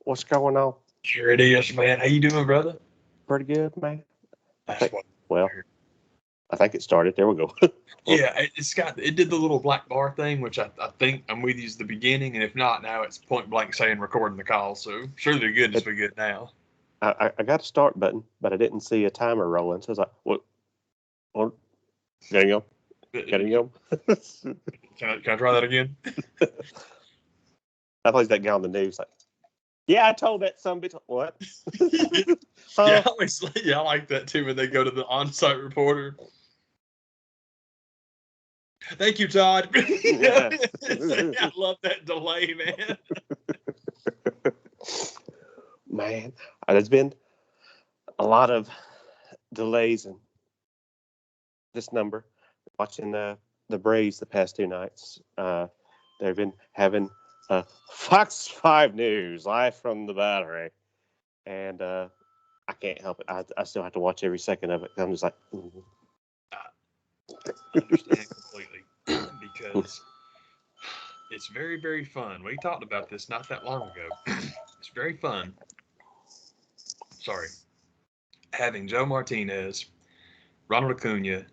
What's going on? Sure it is, man. How you doing, brother? Pretty good, man. That's what. Well, I think it started. There we go. Yeah, it did the little black bar thing, which I think I'm with you is the beginning, and if not, now it's point blank saying recording the call. So sure to goodness we're good now. I got a start button, but I didn't see a timer rolling. So I was like, what? Getting on? Getting on? Can I try that again? I thought he's that guy on the news. Like, yeah, I told that some bitch. What? Yeah, I like that too when they go to the on-site reporter. Thank you, Todd. I love that delay, man. Man, there's been a lot of delays in this number. Watching the Braves the past two nights. They've been having Fox 5 News live from the Battery. And I can't help it. I still have to watch every second of it. I'm just like, I understand completely because it's very, very fun. We talked about this not that long ago. It's very fun. Sorry. Having Joe Martinez, Ronald Acuna,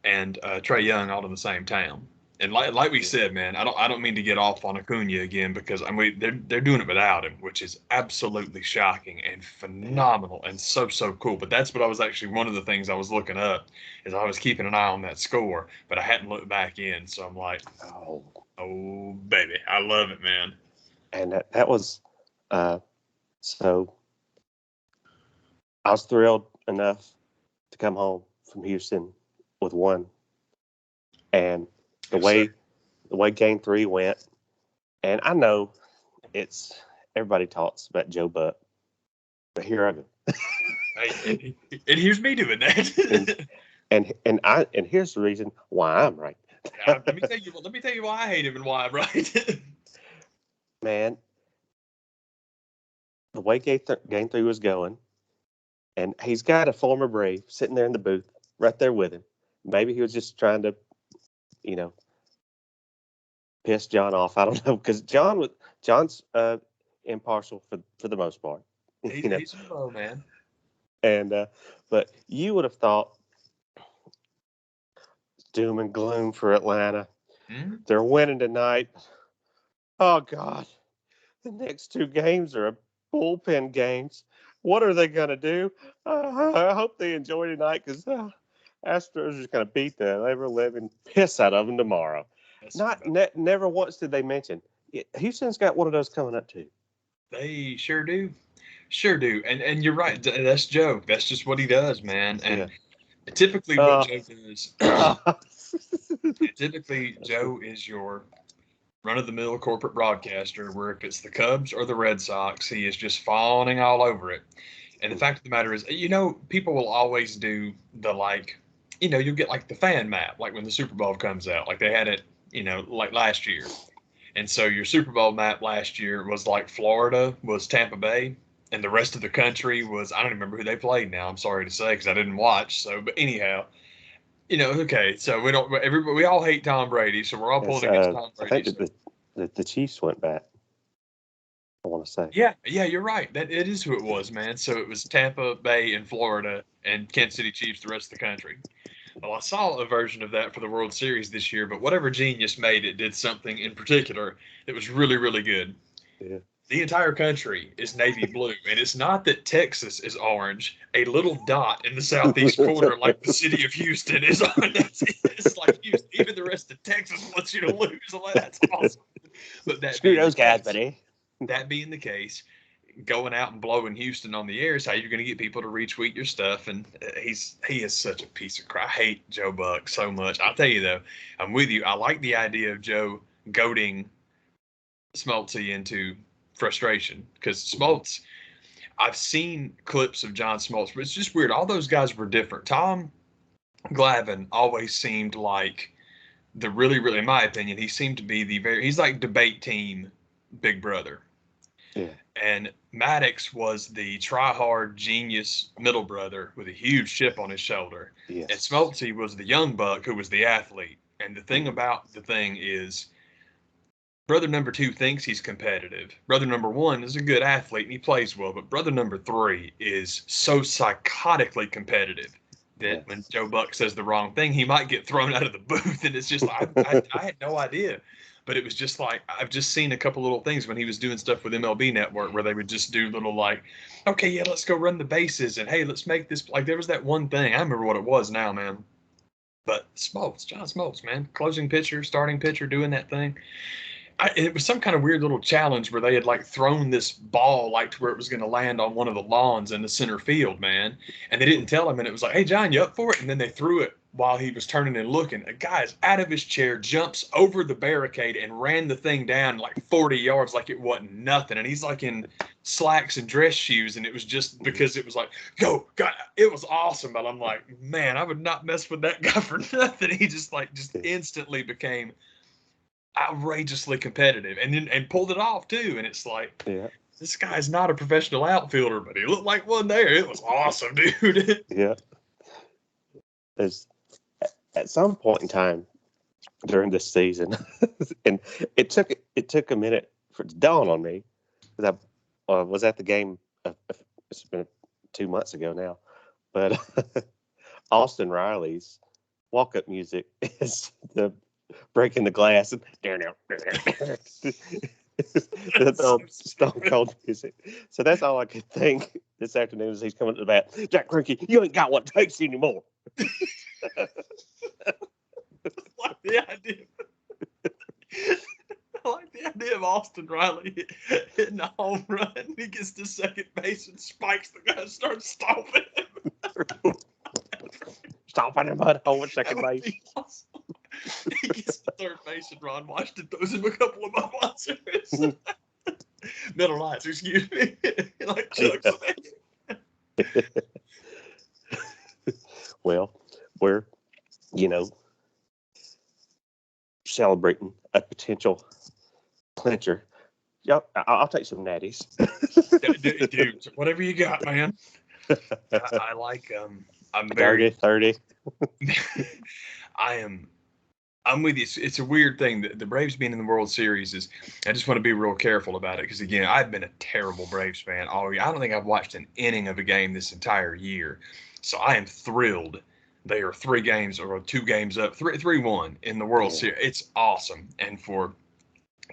and Trey Young all in the same town. And like we said, man, I don't mean to get off on Acuna again because they're doing it without him, which is absolutely shocking and phenomenal and so cool. But that's what I was actually one of the things I was looking up is I was keeping an eye on that score, but I hadn't looked back in. So I'm like, oh baby, I love it, man. And that was so. I was thrilled enough to come home from Houston with one, and the way Game 3 went, and I know it's everybody talks about Joe Buck, but here I go. and here's me doing that. and here's the reason why I'm right. Let me tell you why I hate him and why I'm right. Man, the way Game 3 was going, and he's got a former Brave sitting there in the booth, right there with him. Maybe he was just trying to, piss John off. I don't know, because John's impartial for the most part. He's a pro, man. And but you would have thought doom and gloom for Atlanta. Mm-hmm. They're winning tonight. Oh God, the next two games are bullpen games. What are they gonna do? I hope they enjoy tonight because Astros are just gonna beat the ever-living piss out of them tomorrow. Never once did they mention Houston's got one of those coming up too. They sure do. And you're right. That's Joe. That's just what he does, man. And typically what Joe does. Typically, Joe is your run-of-the-mill corporate broadcaster where if it's the Cubs or the Red Sox, he is just fawning all over it. And the fact of the matter is, people will always do the you'll get like the fan map, like when the Super Bowl comes out, like they had it, like last year. And so your Super Bowl map last year was like Florida was Tampa Bay, and the rest of the country was, I don't remember who they played now. I'm sorry to say because I didn't watch. So, but anyhow, okay. So we all hate Tom Brady, so we're all pulling against Tom Brady. I think that the Chiefs went back. I want to say. Yeah, you're right. That it is who it was, man. So it was Tampa Bay and Florida and Kansas City Chiefs, the rest of the country. Well, I saw a version of that for the World Series this year, but whatever genius made it did something in particular that was really, really good. Yeah. The entire country is navy blue, and it's not that Texas is orange. A little dot in the southeast corner, like the city of Houston, is on. It's like Houston. Even the rest of Texas wants you to lose. Like, that's awesome. But screw those guys, buddy. That being the case, going out and blowing Houston on the air is how you're going to get people to retweet your stuff. And he is such a piece of crap. I hate Joe Buck so much. I'll tell you, though, I'm with you. I like the idea of Joe goading Smoltzy into frustration because Smoltz, I've seen clips of John Smoltz, but it's just weird. All those guys were different. Tom Glavine always seemed like the really, really, in my opinion, he seemed to be he's like debate team Big Brother. Yeah. And Maddox was the try-hard genius middle brother with a huge chip on his shoulder. Yes. And Smoltzy was the young buck who was the athlete. And the thing about the thing is brother number 2 thinks he's competitive. Brother number 1 is a good athlete and he plays well, but brother number 3 is so psychotically competitive that when Joe Buck says the wrong thing, he might get thrown out of the booth. And it's just, I had no idea. But it was just like, I've just seen a couple little things when he was doing stuff with MLB Network where they would just do little like, okay, yeah, let's go run the bases. And hey, let's make this. Like there was that one thing. I remember what it was now, man. But Smoltz, John Smoltz, man. Closing pitcher, starting pitcher, doing that thing. It was some kind of weird little challenge where they had like thrown this ball like to where it was going to land on one of the lawns in the center field, man. And they didn't tell him. And it was like, hey, John, you up for it? And then they threw it while he was turning and looking. A guy is out of his chair, jumps over the barricade and ran the thing down like 40 yards like it wasn't nothing. And he's like in slacks and dress shoes. And it was just because it was like, go, God, it was awesome. But I'm like, man, I would not mess with that guy for nothing. He just instantly became outrageously competitive and pulled it off too. And it's like, this guy's not a professional outfielder, but he looked like one there. It was awesome, dude. Yeah. There's at some point in time during this season, and it took a minute for it to dawn on me because I was at the game. It's been 2 months ago now, but Austin Riley's walk-up music is the breaking the glass and the old Stone Cold music. So that's all I could think this afternoon as he's coming to the bat. Jack Greinke, you ain't got what it takes anymore. Like the idea. I like the idea of Austin Riley hitting a home run. He gets to second base and spikes the guy and starts stomping him. Stomping him over second base. Awesome. He gets to third base and Ron Washington throws him a couple of buzzers. Middle lights, excuse me. Like chucks him. Well, we're, celebrating a potential clincher. Yep, I'll take some natties. Dude, whatever you got, man. I like, I'm very 30. I'm with you. It's a weird thing. The Braves being in the World Series is, I just want to be real careful about it because, again, I've been a terrible Braves fan all year. I don't think I've watched an inning of a game this entire year. So I am thrilled. They are 3 games or 2 games up, 3-1 in the World Series. It's awesome. And for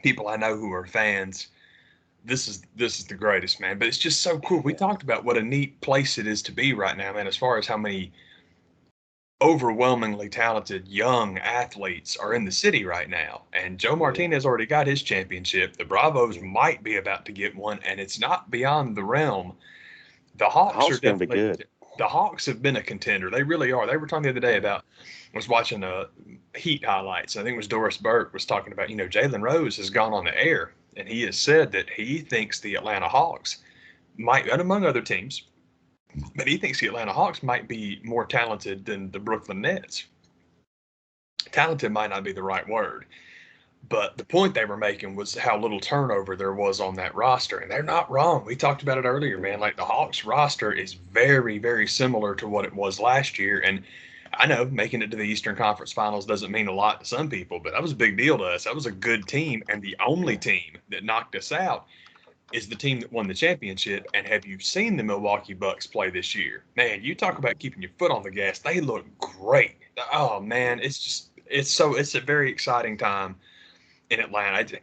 people I know who are fans, this is the greatest, man. But it's just so cool. We talked about what a neat place it is to be right now, man, as far as how many overwhelmingly talented young athletes are in the city right now. And Joe Martinez already got his championship. The Bravos might be about to get one, and it's not beyond the realm. The Hawks are going to be good. The Hawks have been a contender. They really are. They were talking the other day about, I was watching Heat highlights. I think it was Doris Burke was talking about, Jalen Rose has gone on the air, and he has said that he thinks the Atlanta Hawks might, and among other teams, but he thinks the Atlanta Hawks might be more talented than the Brooklyn Nets. Talented might not be the right word, but the point they were making was how little turnover there was on that roster. And they're not wrong. We talked about it earlier, man. Like the Hawks roster is very, very similar to what it was last year. And I know making it to the Eastern Conference Finals doesn't mean a lot to some people, but that was a big deal to us. That was a good team. And the only team that knocked us out is the team that won the championship. And have you seen the Milwaukee Bucks play this year? Man, you talk about keeping your foot on the gas. They look great. Oh, man, it's a very exciting time in Atlanta.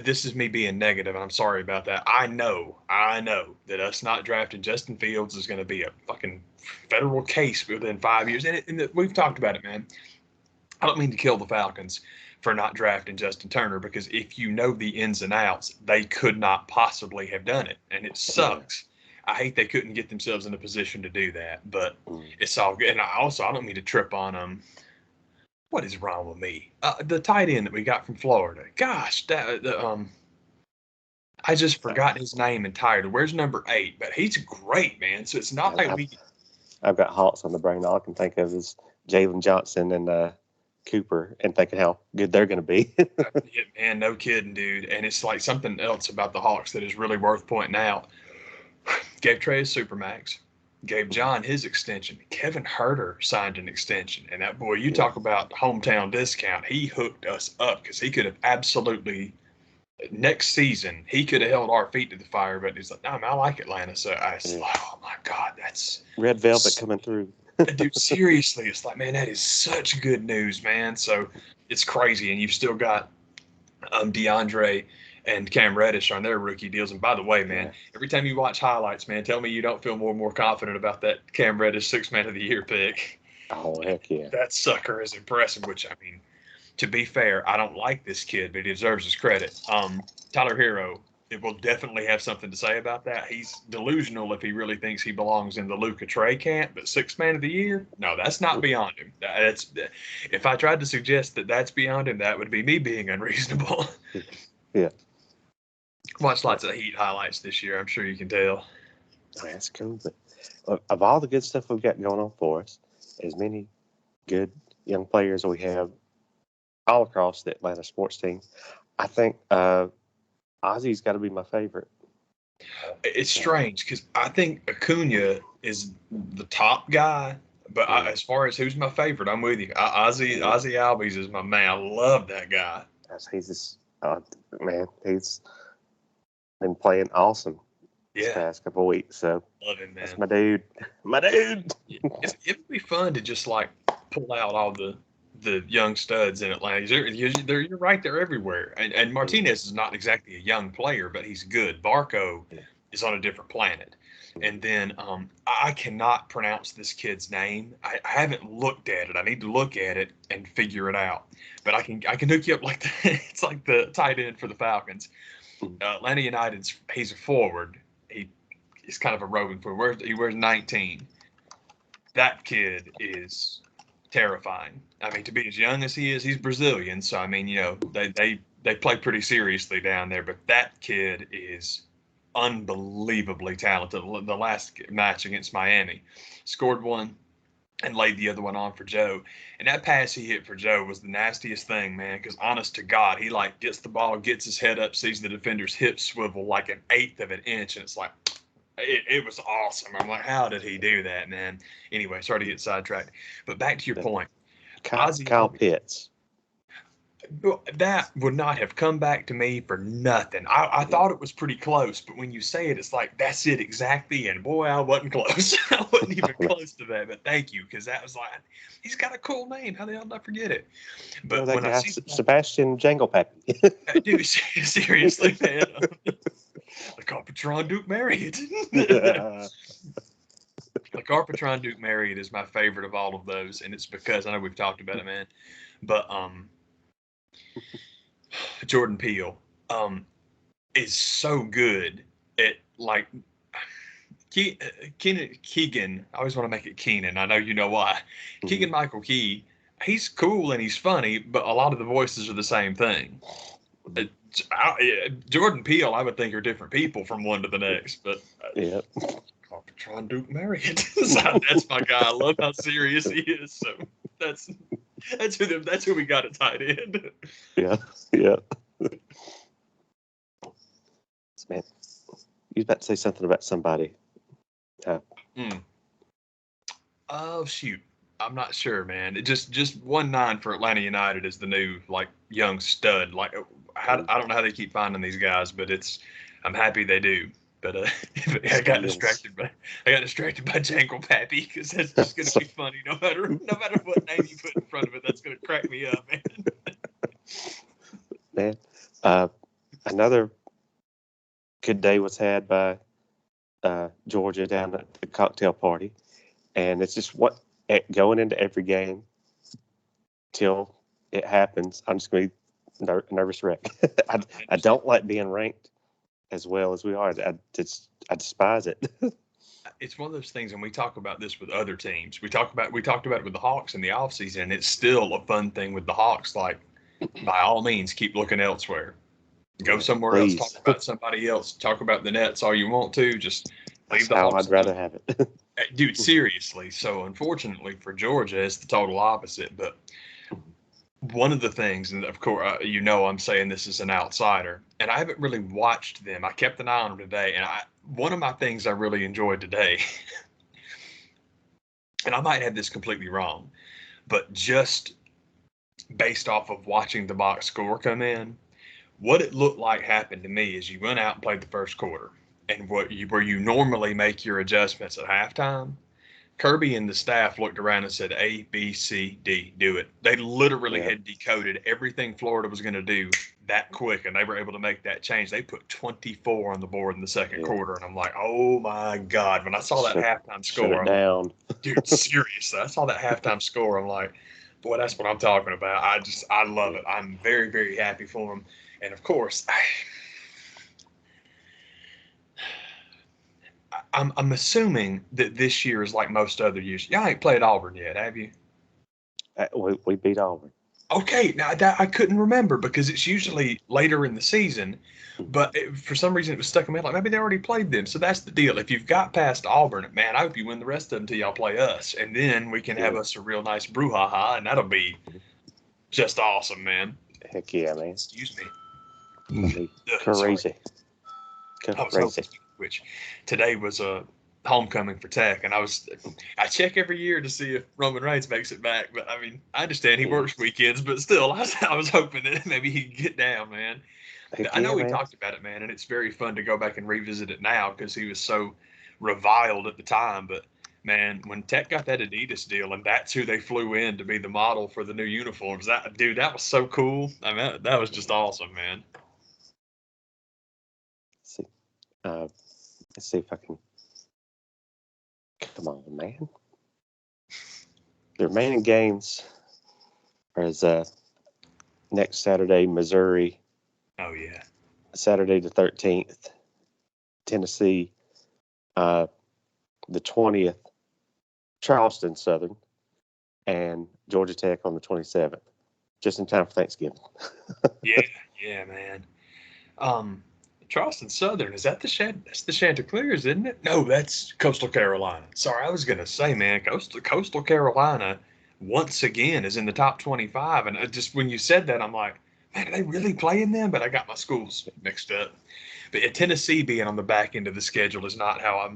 This is me being negative, and I'm sorry about that. I know that us not drafting Justin Fields is going to be a fucking federal case within 5 years. And we've talked about it, man. I don't mean to kill the Falcons for not drafting Justin Turner, because if you know the ins and outs, they could not possibly have done it, and it sucks. I hate they couldn't get themselves in a position to do that, but it's all good. And I don't mean to trip on what is wrong with me? The tight end that we got from Florida. Gosh, I just forgot his name entirely. Where's number 8? But he's great, man. So it's not I've got Hawks on the brain. All I can think of is Jalen Johnson and Cooper, and thinking how good they're going to be. Yeah, man, no kidding, dude. And it's like something else about the Hawks that is really worth pointing out. Gave Trey a Supermax. gave John his extension. Kevin Herter signed an extension. And that boy, you talk about hometown discount. He hooked us up because he could have absolutely, next season, he could have held our feet to the fire. But he's like, no, man, I like Atlanta. So I was like, oh, my God, that's Red Velvet coming through. Dude, seriously, it's like, man, that is such good news, man. So it's crazy. And you've still got DeAndre and Cam Reddish on their rookie deals. And by the way, man, every time you watch highlights, man, tell me you don't feel more and more confident about that Cam Reddish 6 Man of the Year pick. Oh, heck yeah. That sucker is impressive, which, I mean, to be fair, I don't like this kid, but he deserves his credit. Tyler Hero, it will definitely have something to say about that. He's delusional if he really thinks he belongs in the Luka Trey camp, but 6 Man of the Year? No, that's not beyond him. That's, if I tried to suggest that that's beyond him, that would be me being unreasonable. Yeah. Watched lots of Heat highlights this year. I'm sure you can tell. That's cool. But of all the good stuff we've got going on for us, as many good young players we have all across the Atlanta sports team, I think Ozzy's got to be my favorite. It's strange because I think Acuna is the top guy, but as far as who's my favorite, I'm with you. Ozzy Albies is my man. I love that guy. He's just, man, he's been playing awesome this past couple of weeks. So love him, man. That's my dude. My dude. It'd be fun to just like pull out all the young studs in Atlanta. You're right there everywhere. And Martinez is not exactly a young player, but he's good. Barco is on a different planet. And then I cannot pronounce this kid's name. I haven't looked at it. I need to look at it and figure it out. But I can hook you up like it's like the tight end for the Falcons. Atlanta United's he's a forward. He's kind of a roving forward. He wears 19. That kid is terrifying. I mean, to be as young as he is, he's Brazilian. So, I mean, you know, they play pretty seriously down there. But that kid is unbelievably talented. The last match against Miami, scored one and laid the other one on for Joe. And that pass he hit for Joe was the nastiest thing, man, because honest to God, he, like, gets the ball, gets his head up, sees the defender's hip swivel like 1/8 of an inch, and it's like, it was awesome. I'm like, how did he do that, man? Anyway, sorry to get sidetracked. But back to your point. Kyle Pitts. That would not have come back to me for nothing. I thought it was pretty close, but when you say it, it's like, that's it exactly. And boy, I wasn't close. I wasn't even close to that. But thank you, because that was like, he's got a cool name. How the hell did I forget it? But that when guy, I see Sebastian Jangle Pappy. Dude, seriously, man. The Carpatron Duke Marriott. The Carpatron Duke Marriott is my favorite of all of those, and it's because I know we've talked about it, man. But Jordan Peele is so good at, like, Keegan. I always want to make it Keenan. I know you know why. Keegan Michael Key. He's cool and he's funny, but a lot of the voices are the same thing. Jordan Peele, I would think, are different people from one to the next, but yeah. Carpatron Duke Marriott. That's my guy. I love how serious he is. So that's who we got at tight end. Yeah. Man, you was about to say something about somebody. Oh shoot. I'm not sure, man. It just 1-9 for Atlanta United is the new, like, young stud. Like, I don't know how they keep finding these guys, but I'm happy they do. But I got distracted by Jangle Pappy, because that's just gonna be funny no matter what name you put in front of it. That's gonna crack me up, man. Man, another good day was had by Georgia down at the cocktail party, and it's just going into every game till it happens. I'm just going to be nervous wreck. I don't like being ranked as well as we are. I despise it. It's one of those things, and we talk about this with other teams. We talked about it with the Hawks in the offseason, and it's still a fun thing with the Hawks. Like, by all means, keep looking elsewhere. Go somewhere else. Talk about somebody else. Talk about the Nets all you want to. Just leave the Hawks. I'd rather have it. Dude, seriously. So, unfortunately for Georgia, it's the total opposite. But one of the things, and of course, I'm saying this as an outsider, and I haven't really watched them. I kept an eye on them today, and one of my things I really enjoyed today and I might have this completely wrong, but just based off of watching the box score come in, what it looked like happened to me is you went out and played the first quarter, and where you normally make your adjustments at halftime, Kirby and the staff looked around and said, A, B, C, D, do it. They literally had decoded everything Florida was going to do that quick, and they were able to make that change. They put 24 on the board in the second quarter, and I'm like, oh, my God. When I saw that halftime score, shut it down. Dude, seriously, I saw that halftime score. I'm like, boy, that's what I'm talking about. I love it. I'm very, very happy for them. And, of course, I'm assuming that this year is like most other years. Y'all ain't played Auburn yet, have you? We beat Auburn. Okay, now that I couldn't remember because it's usually later in the season, but for some reason it was stuck in my head like maybe they already played them. So that's the deal. If you've got past Auburn, man, I hope you win the rest of them until y'all play us, and then we can have us a real nice brouhaha, and that'll be just awesome, man. Heck yeah, man. Excuse me. Crazy. Crazy. Which today was a homecoming for Tech, and I check every year to see if Roman Reigns makes it back, but I mean I understand he works weekends, but still I was hoping that maybe he'd get down, man. I know we talked about it, man, and it's very fun to go back and revisit it now because he was so reviled at the time, but man, when Tech got that Adidas deal and that's who they flew in to be the model for the new uniforms, that was so cool. I mean that was just awesome, man. Let's see if I can. Come on, man. The remaining games are next Saturday, Missouri. Oh, yeah. Saturday the 13th, Tennessee. The 20th, Charleston Southern. And Georgia Tech on the 27th. Just in time for Thanksgiving. yeah, man. Charleston Southern, is that that's the Chanticleers, isn't it? No, that's Coastal Carolina. Sorry, I was going to say, man, Coastal Carolina once again is in the top 25. And just when you said that, I'm like, man, are they really playing them? But I got my schools mixed up. But Tennessee being on the back end of the schedule is not how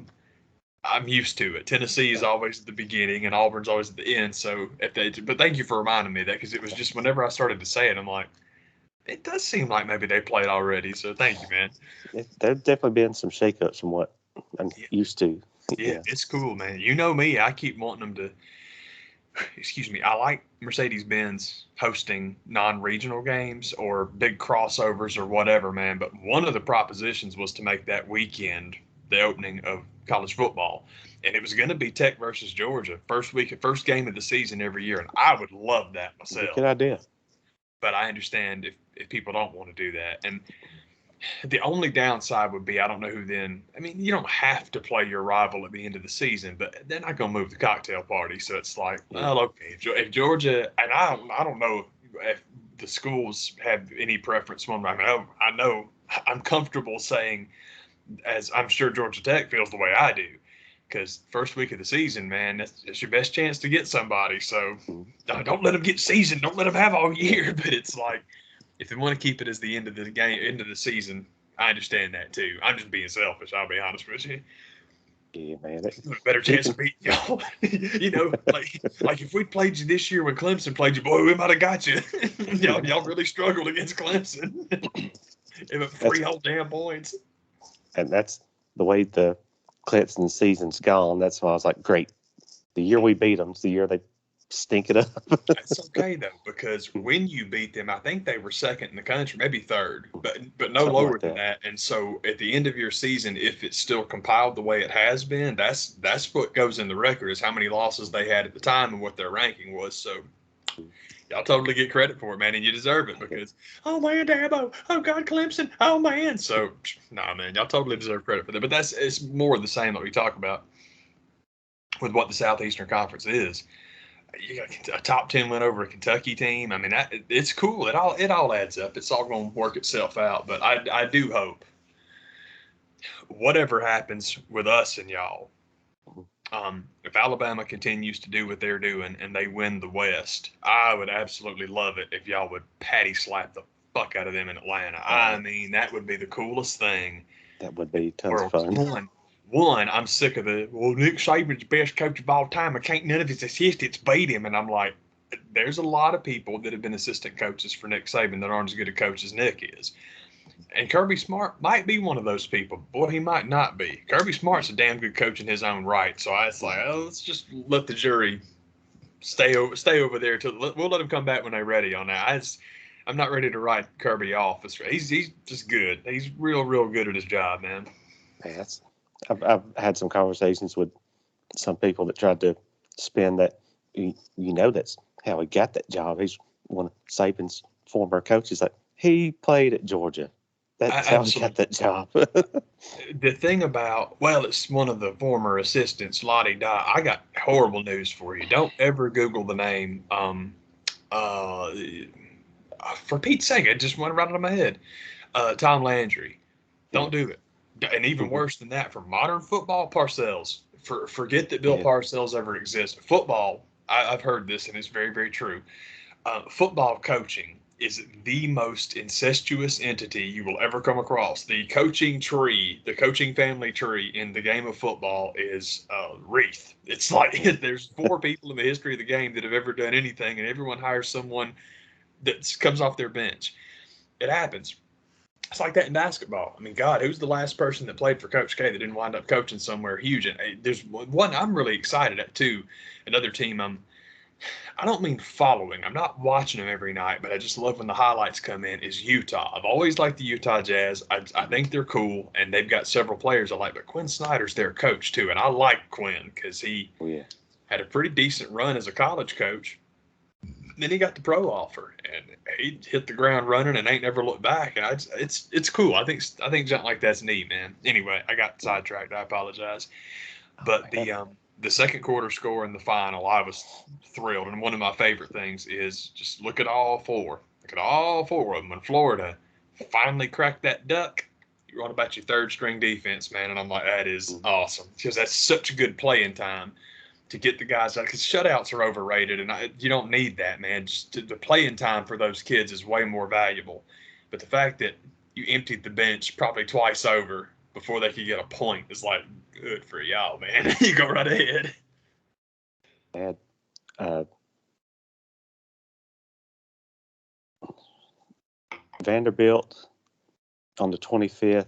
I'm used to it. Tennessee is always at the beginning and Auburn's always at the end. So but thank you for reminding me that because it was just whenever I started to say it, I'm like, it does seem like maybe they played already, so thank you, man. There's definitely been some shakeups from what I'm used to. Yeah, it's cool, man. You know me, I keep wanting them to. Excuse me. I like Mercedes-Benz hosting non-regional games or big crossovers or whatever, man. But one of the propositions was to make that weekend the opening of college football, and it was going to be Tech versus Georgia, first game of the season every year, and I would love that myself. Good idea. But I understand if people don't want to do that. And the only downside would be I don't know who then. I mean, you don't have to play your rival at the end of the season, but they're not going to move the cocktail party. So it's like, well, okay, if Georgia, and I don't know if the schools have any preference one way. I know I'm comfortable saying, as I'm sure Georgia Tech feels the way I do. Because first week of the season, man, that's your best chance to get somebody. So don't let them get seasoned. Don't let them have all year. But it's like, if they want to keep it as the end of the season, I understand that too. I'm just being selfish. I'll be honest with you. Yeah, man. Better chance of beating y'all. like if we played you this year when Clemson played you, boy, we might have got you. y'all really struggled against Clemson. It was 3 whole damn points. And that's the way the Clemson season's gone. That's why I was like, great. The year we beat them is the year they stink it up. That's okay though, because when you beat them, I think they were second in the country, maybe third, but no lower than that. And so at the end of your season, if it's still compiled the way it has been, that's what goes in the record is how many losses they had at the time and what their ranking was. So y'all totally get credit for it, man, and you deserve it because, oh man, Dabo, oh God, Clemson, oh man. So nah, man, y'all totally deserve credit for that. But it's more of the same that we talk about with what the Southeastern Conference is. You got a top 10 win over a Kentucky team. I mean, it's cool. It all adds up. It's all going to work itself out. But I do hope whatever happens with us and y'all, if Alabama continues to do what they're doing and they win the West, I would absolutely love it if y'all would patty slap the fuck out of them in Atlanta. I mean, that would be the coolest thing. That would be tons of fun. one, I'm sick of Nick Saban's the best coach of all time. I can't none of his assistants beat him. And I'm like, there's a lot of people that have been assistant coaches for Nick Saban that aren't as good a coach as Nick is. And Kirby Smart might be one of those people. Boy, he might not be. Kirby Smart's a damn good coach in his own right. So I was like, let's just let the jury stay over there till we'll let him come back when they're ready on that. I'm not ready to write Kirby off. He's just good. He's real good at his job, man. Yes, I've had some conversations with some people that tried to spin that. That's how he got that job. He's one of Saban's former coaches. Like, he played at Georgia. That's how he got that job. The thing about, it's one of the former assistants, Lottie Dye. I got horrible news for you. Don't ever Google the name. For Pete's sake, it just went right out of my head. Tom Landry. Don't do it. And even worse than that, for modern football, Parcells. Forget that Bill Parcells ever existed. Football, I've heard this, and it's very, very true. Football coaching is the most incestuous entity you will ever come across. The coaching family tree in the game of football is wreath. It's like there's 4 people in the history of the game that have ever done anything, and everyone hires someone that comes off their bench. It happens. It's like that in basketball. I mean, God, who's the last person that played for Coach K that didn't wind up coaching somewhere huge? And there's one I'm really excited at, too. Another team I don't mean following. I'm not watching them every night, but I just love when the highlights come in, is Utah. I've always liked the Utah Jazz. I think they're cool, and they've got several players I like, but Quinn Snyder's their coach, too. And I like Quinn because he had a pretty decent run as a college coach. Then he got the pro offer, and he hit the ground running and ain't never looked back. And it's cool. I think something like that's neat, man. Anyway, I got sidetracked. I apologize. But the second quarter score in the final, I was thrilled. And one of my favorite things is just look at all 4. Look at all 4 of them. When Florida finally cracked that duck, you're on about your third string defense, man. And I'm like, that is awesome, because that's such good playing time to get the guys out, because shutouts are overrated, and you don't need that, man. Just the playing time for those kids is way more valuable. But the fact that you emptied the bench probably twice over before they could get a point is like, good for y'all, man. You go right ahead. And Vanderbilt on the 25th,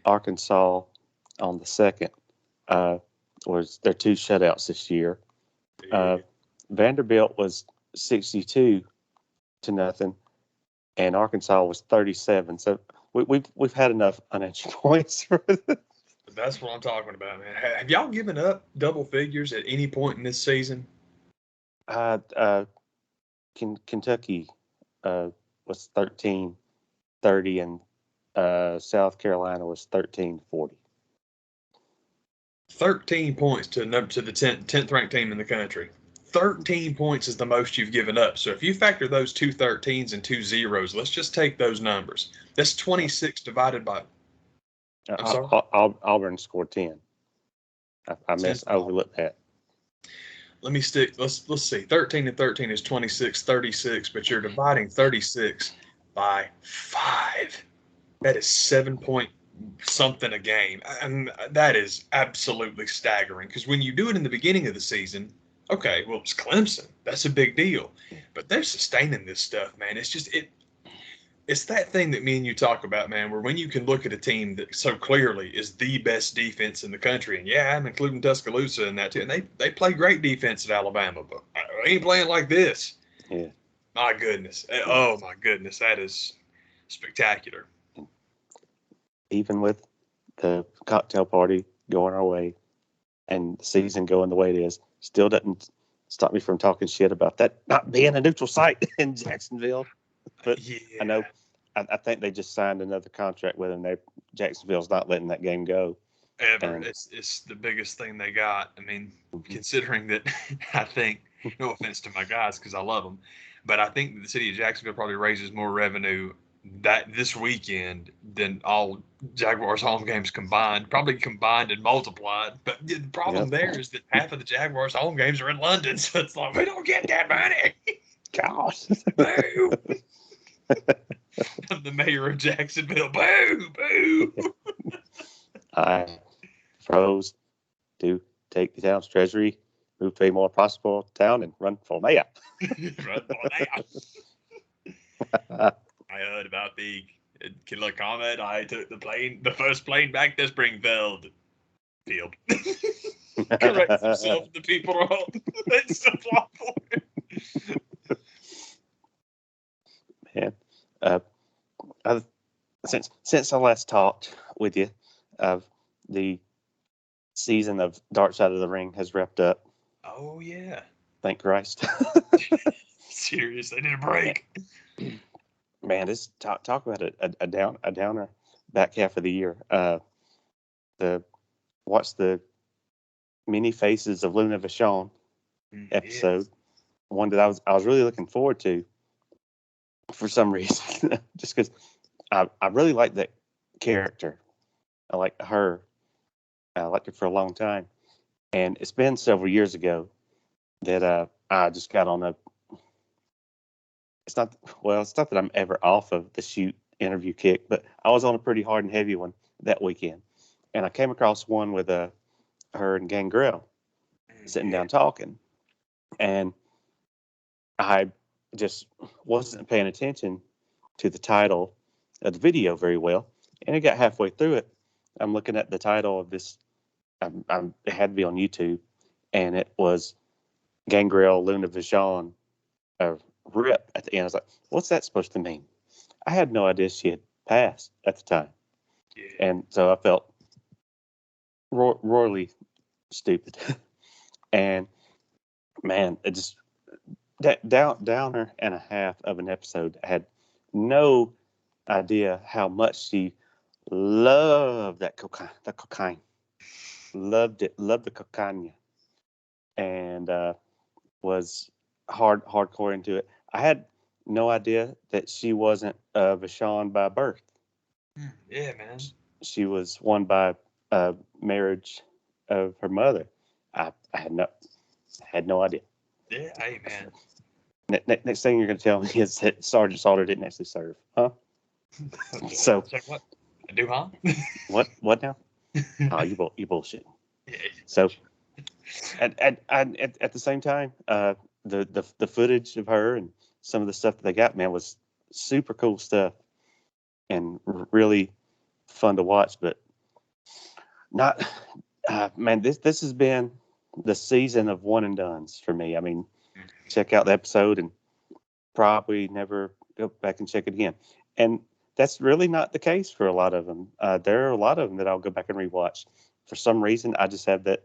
Arkansas on the 2nd. Was their 2 shutouts this year. Vanderbilt was 62-0, and Arkansas was 37. So we've had enough unanswered points for this. That's what I'm talking about, man. Have y'all given up double figures at any point in this season? Kentucky was 13-30, and South Carolina was 13-40. 13 points to the 10th ranked team in the country. 13 points is the most you've given up. So if you factor those 2 13s and 2 zeros, let's just take those numbers. That's 26 divided by. I'm sorry? Auburn scored 10. I overlooked that. Let's see. 13 and 13 is 26, 36, but you're dividing 36 by 5. That is 7 point something a game, and that is absolutely staggering, because when you do it in the beginning of the season, okay, well, it's Clemson, that's a big deal, but they're sustaining this stuff, man. It's just it's that thing that me and you talk about, man, where when you can look at a team that so clearly is the best defense in the country, and I'm including Tuscaloosa in that too, and they play great defense at Alabama, but they ain't playing like this. My goodness. Oh my goodness, that is spectacular. Even with the cocktail party going our way and the season going the way it is, still doesn't stop me from talking shit about that not being a neutral site in Jacksonville. But I know, I think they just signed another contract with them. Jacksonville's not letting that game go. Ever. It's the biggest thing they got. I mean, considering that, I think, no offense to my guys because I love them, but I think that the city of Jacksonville probably raises more revenue this weekend than all Jaguars home games combined and multiplied. But the problem there is that half of the Jaguars home games are in London, so it's like, we don't get that money. Gosh. Boo. I'm the mayor of Jacksonville. Boo, boo. pros to take the town's treasury, move to a more prosperous town, and run for mayor. Run for mayor. I heard about the killer comment. I took the first plane back to Springfield. Field. Corrects himself. The people are all. It's so awful. Man, since I last talked with you, the season of Dark Side of the Ring has wrapped up. Oh yeah. Thank Christ. Seriously, I need a break. Man, this talk about a downer back half of the year. Watch the Many Faces of Luna Vachon episode. Yes. One that I was really looking forward to for some reason, just because I really like that character. I like her. I liked her for a long time, and it's been several years ago that I just got on a. It's not that I'm ever off of the shoot interview kick, but I was on a pretty hard and heavy one that weekend, and I came across one with her and Gangrel sitting down talking, and I just wasn't paying attention to the title of the video very well, and it got halfway through it. I'm looking at the title of this. It had to be on YouTube, and it was Gangrel Luna Vachon rip at the end. I was like, what's that supposed to mean? I had no idea she had passed at the time. Yeah. And so I felt royally stupid. And man, it just downer and a half of an episode. I had no idea how much she loved that cocaine. Loved it. Loved the cocaine. And was hardcore into it. I had no idea that she wasn't Vachon by birth. Yeah, man. She was one by marriage of her mother. I had no idea. Yeah, hey, man. Next thing you're going to tell me is that Sergeant Salter didn't actually serve, huh? So what? I do, huh? What now? Oh, you bullshit. Yeah. So at the same time, the footage of her and some of the stuff that they got, man, was super cool stuff and really fun to watch. But not, man, this has been the season of one and dones for me. I mean, check out the episode and probably never go back and check it again. And that's really not the case for a lot of them. There are a lot of them that I'll go back and rewatch. For some reason, I just have that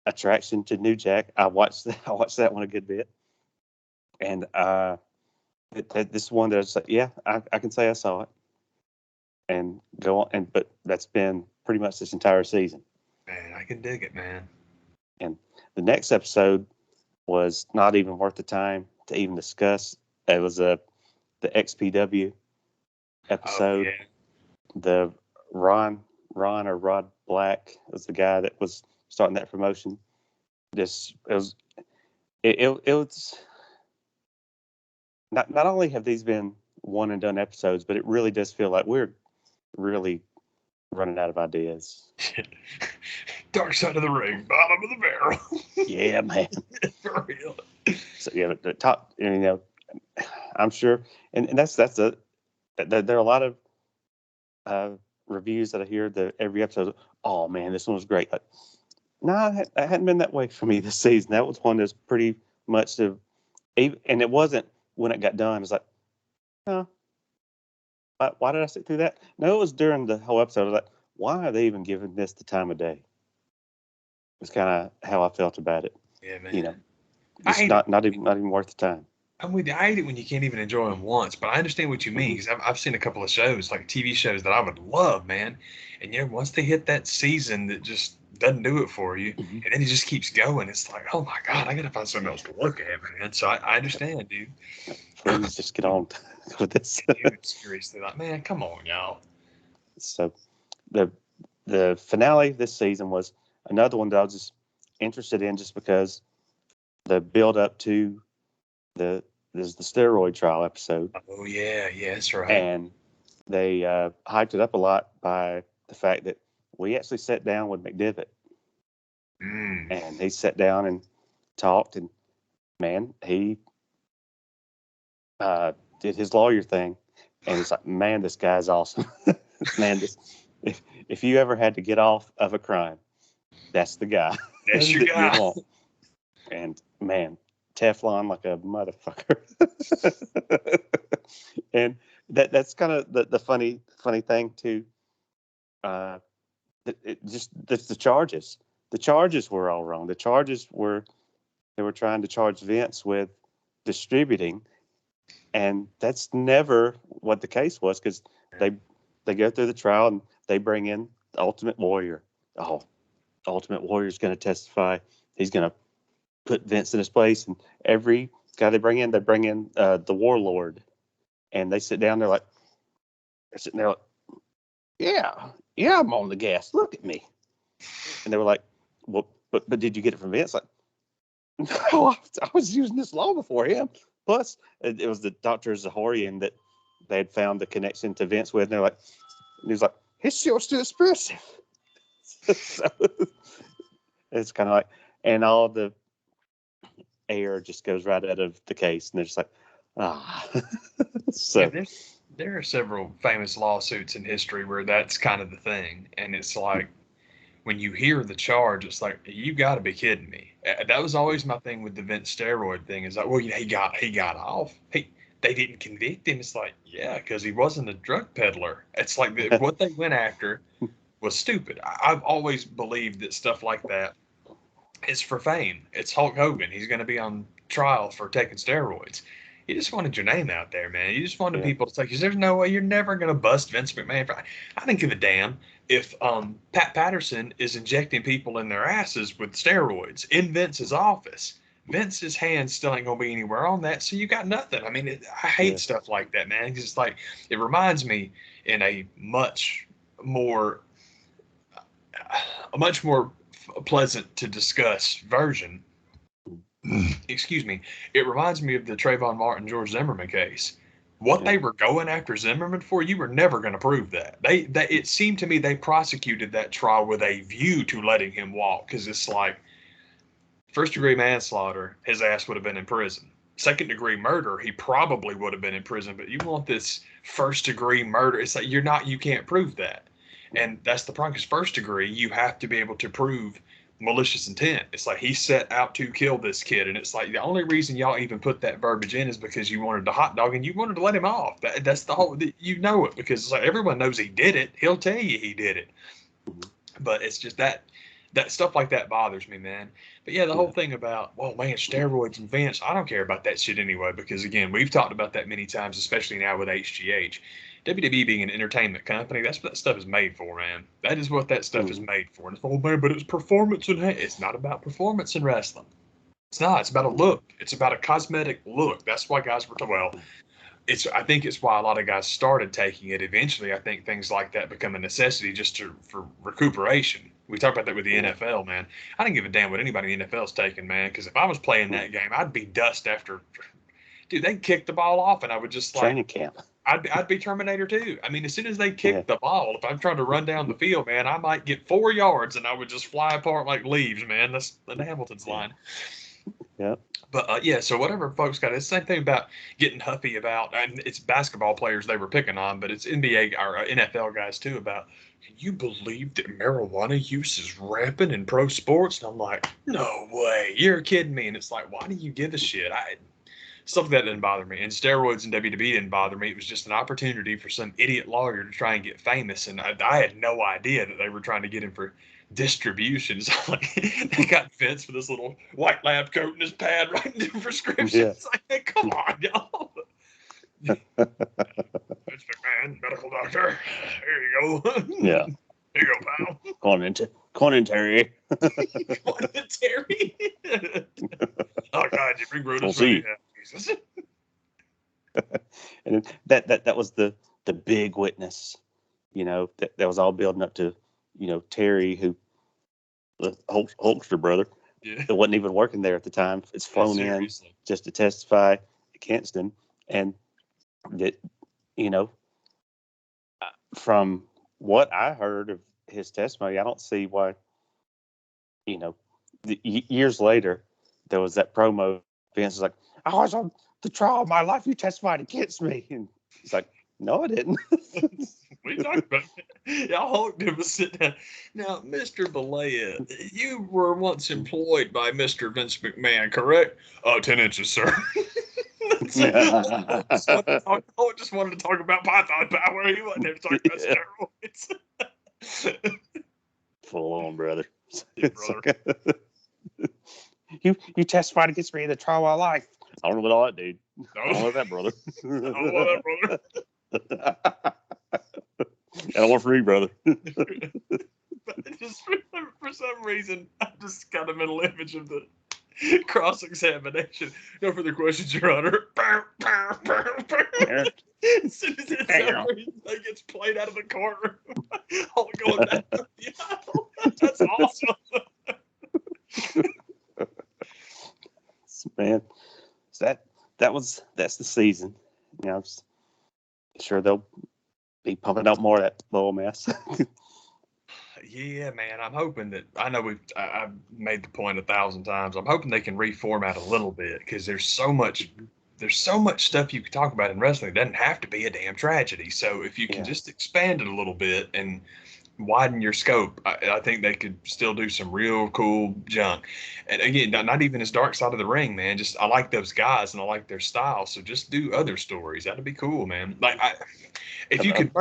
attraction to New Jack. I watched that one a good bit, and this one that I was like, yeah, I can say I saw it, and go on. But that's been pretty much this entire season. Man, I can dig it, man. And the next episode was not even worth the time to even discuss. It was the XPW episode. Oh, yeah. The Rod Black was the guy that was starting that promotion. It was not only have these been one and done episodes, but it really does feel like we're really running out of ideas. Dark Side of the Ring, bottom of the barrel. Yeah, man. For real. So yeah, the top, I'm sure, and there are a lot of reviews that I hear that every episode. Oh man, this one was great. Like, no, it hadn't been that way for me this season. That was one that's pretty much and it wasn't when it got done. It's like, no, why did I sit through that? No, it was during the whole episode. I was like, why are they even giving this the time of day? It's kind of how I felt about it. Yeah, man. It's not even worth the time. I'm with you. I hate it when you can't even enjoy them once, but I understand what you mean because I've seen a couple of shows, like TV shows that I would love, man. And once they hit that season that just doesn't do it for you, and then it just keeps going, it's like, oh my God, I gotta find something else to look at, man. So I understand, dude. Please just get on with this. Dude, seriously, like, man, come on, y'all. So the finale this season was another one that I was just interested in, just because the build up to the steroid trial episode. Oh yeah, that's right. And they hyped it up a lot by the fact that we actually sat down with McDivitt, and he sat down and talked, and man, he did his lawyer thing, and it's like, man, this guy's awesome. Man, if you ever had to get off of a crime, that's the guy. That's your guy. You want. And man, Teflon like a motherfucker. And that's kind of the funny thing too. The charges. The charges were all wrong. The charges were, they were trying to charge Vince with distributing, and that's never what the case was, because they go through the trial and they bring in the Ultimate Warrior. Oh, Ultimate Warrior's going to testify. He's going to put Vince in his place, and every guy they bring in the Warlord, and they sit down. They're sitting there like, yeah, I'm on the gas. Look at me. And they were like, well, but did you get it from Vince? Like, no, I was using this long before him. Plus, it was the Dr. Zahorian that they had found the connection to Vince with. And they're like, and he was like, his show's too expensive. So it's kind of like, and all the air just goes right out of the case, and they're just like, So yeah, there are several famous lawsuits in history where that's kind of the thing, and it's like, when you hear the charge, it's like, you got to be kidding me. That was always my thing with the Vince steroid thing. Is like, well, he got off. They didn't convict him. It's like, yeah, because he wasn't a drug peddler. It's like what they went after was stupid. I've always believed that stuff like that is for fame. It's Hulk Hogan. He's going to be on trial for taking steroids. You just wanted your name out there, man. You just wanted people to say, because there's no way you're never going to bust Vince McMahon. I don't give a damn if Pat Patterson is injecting people in their asses with steroids in Vince's office. Vince's hands still ain't going to be anywhere on that, so you got nothing. I mean, I hate stuff like that, man. It's just like, it reminds me in a much more pleasant to discuss version. Excuse me. It reminds me of the Trayvon Martin, George Zimmerman case. What they were going after Zimmerman for, you were never going to prove that. It seemed to me they prosecuted that trial with a view to letting him walk, because it's like, first-degree manslaughter, his ass would have been in prison. Second-degree murder, he probably would have been in prison. But you want this first-degree murder? It's like, you can't prove that. And that's the problem, because first degree, you have to be able to prove malicious intent. It's like, he set out to kill this kid, and it's like, the only reason y'all even put that verbiage in is because you wanted to hot dog and you wanted to let him off. That's the whole, you know it, because it's like, everyone knows he did it. He'll tell you he did it. But it's just that stuff like that bothers me, man. But yeah, the whole thing about, well, man, steroids and Vince, I don't care about that shit anyway, because again, we've talked about that many times, especially now with HGH. WWE being an entertainment company, that's what that stuff is made for, man. That is what that stuff is made for. And it's, oh man, but it's performance and it's not about performance in wrestling. It's not. It's about a look. It's about a cosmetic look. That's why guys were I think it's why a lot of guys started taking it. Eventually, I think things like that become a necessity just for recuperation. We talk about that with the NFL, man. I didn't give a damn what anybody in the NFL is taking, man, because if I was playing that game, I'd be dust after. Dude, they'd kick the ball off, and I would just training camp. I'd be Terminator too. I mean, as soon as they kick the ball, if I'm trying to run down the field, man, I might get 4 yards and I would just fly apart like leaves, man. That's the Hamilton's line. Yeah. But so whatever folks got, it's the same thing about getting huffy about, and it's basketball players they were picking on, but it's NBA or NFL guys too, about, can you believe that marijuana use is rampant in pro sports? And I'm like, no way, you're kidding me. And it's like, why do you give a shit? Stuff like that didn't bother me. And steroids and WWE didn't bother me. It was just an opportunity for some idiot lawyer to try and get famous. And I had no idea that they were trying to get him for distributions. Like, they got Vince with his little white lab coat and his pad writing prescriptions. Yeah. Like, hey, come on, y'all. Vince McMahon, medical doctor. Here you go. Yeah. Here you go, pal. Come on in, Terry. Terry. Oh God, you bring Brutus. We'll see. Jesus. And that was the big witness, that was all building up to, Terry, who the Hulkster brother, that wasn't even working there at the time. It's flown in just to testify against him, and that, from what I heard of his testimony, I don't see why. Years later, there was that promo. Vince was like, "I was on the trial of my life. You testified against me." And he's like, "No, I didn't." We talked about it. Y'all hooked him to sit down. Now, Mr. Balea, you were once employed by Mr. Vince McMahon, correct? 10 inches, sir. I just wanted to talk about Python Power. He wasn't there to talk about steroids. Full on, brother. Yeah, brother. You testified against me in the trial of my life. I don't know about that, dude. I don't know that, brother. I don't know that, brother. I don't want for me, brother. But just for some reason, I just got a mental image of the cross-examination. No further questions, Your Honor. As soon as it's over, he gets played out of the courtroom. All going down the aisle. That's awesome. Man, that's the season. I'm sure they'll be pumping out more of that little mess. Yeah, man. I'm hoping that I know I've made the point 1,000 times. I'm hoping they can reformat a little bit because there's so much stuff you can talk about in wrestling. It doesn't have to be a damn tragedy. So if you can just expand it a little bit and widen your scope, I think they could still do some real cool junk. And again, not even as Dark Side of the Ring, man. Just I like those guys and I like their style. So just do other stories. That'd be cool, man. Like if you could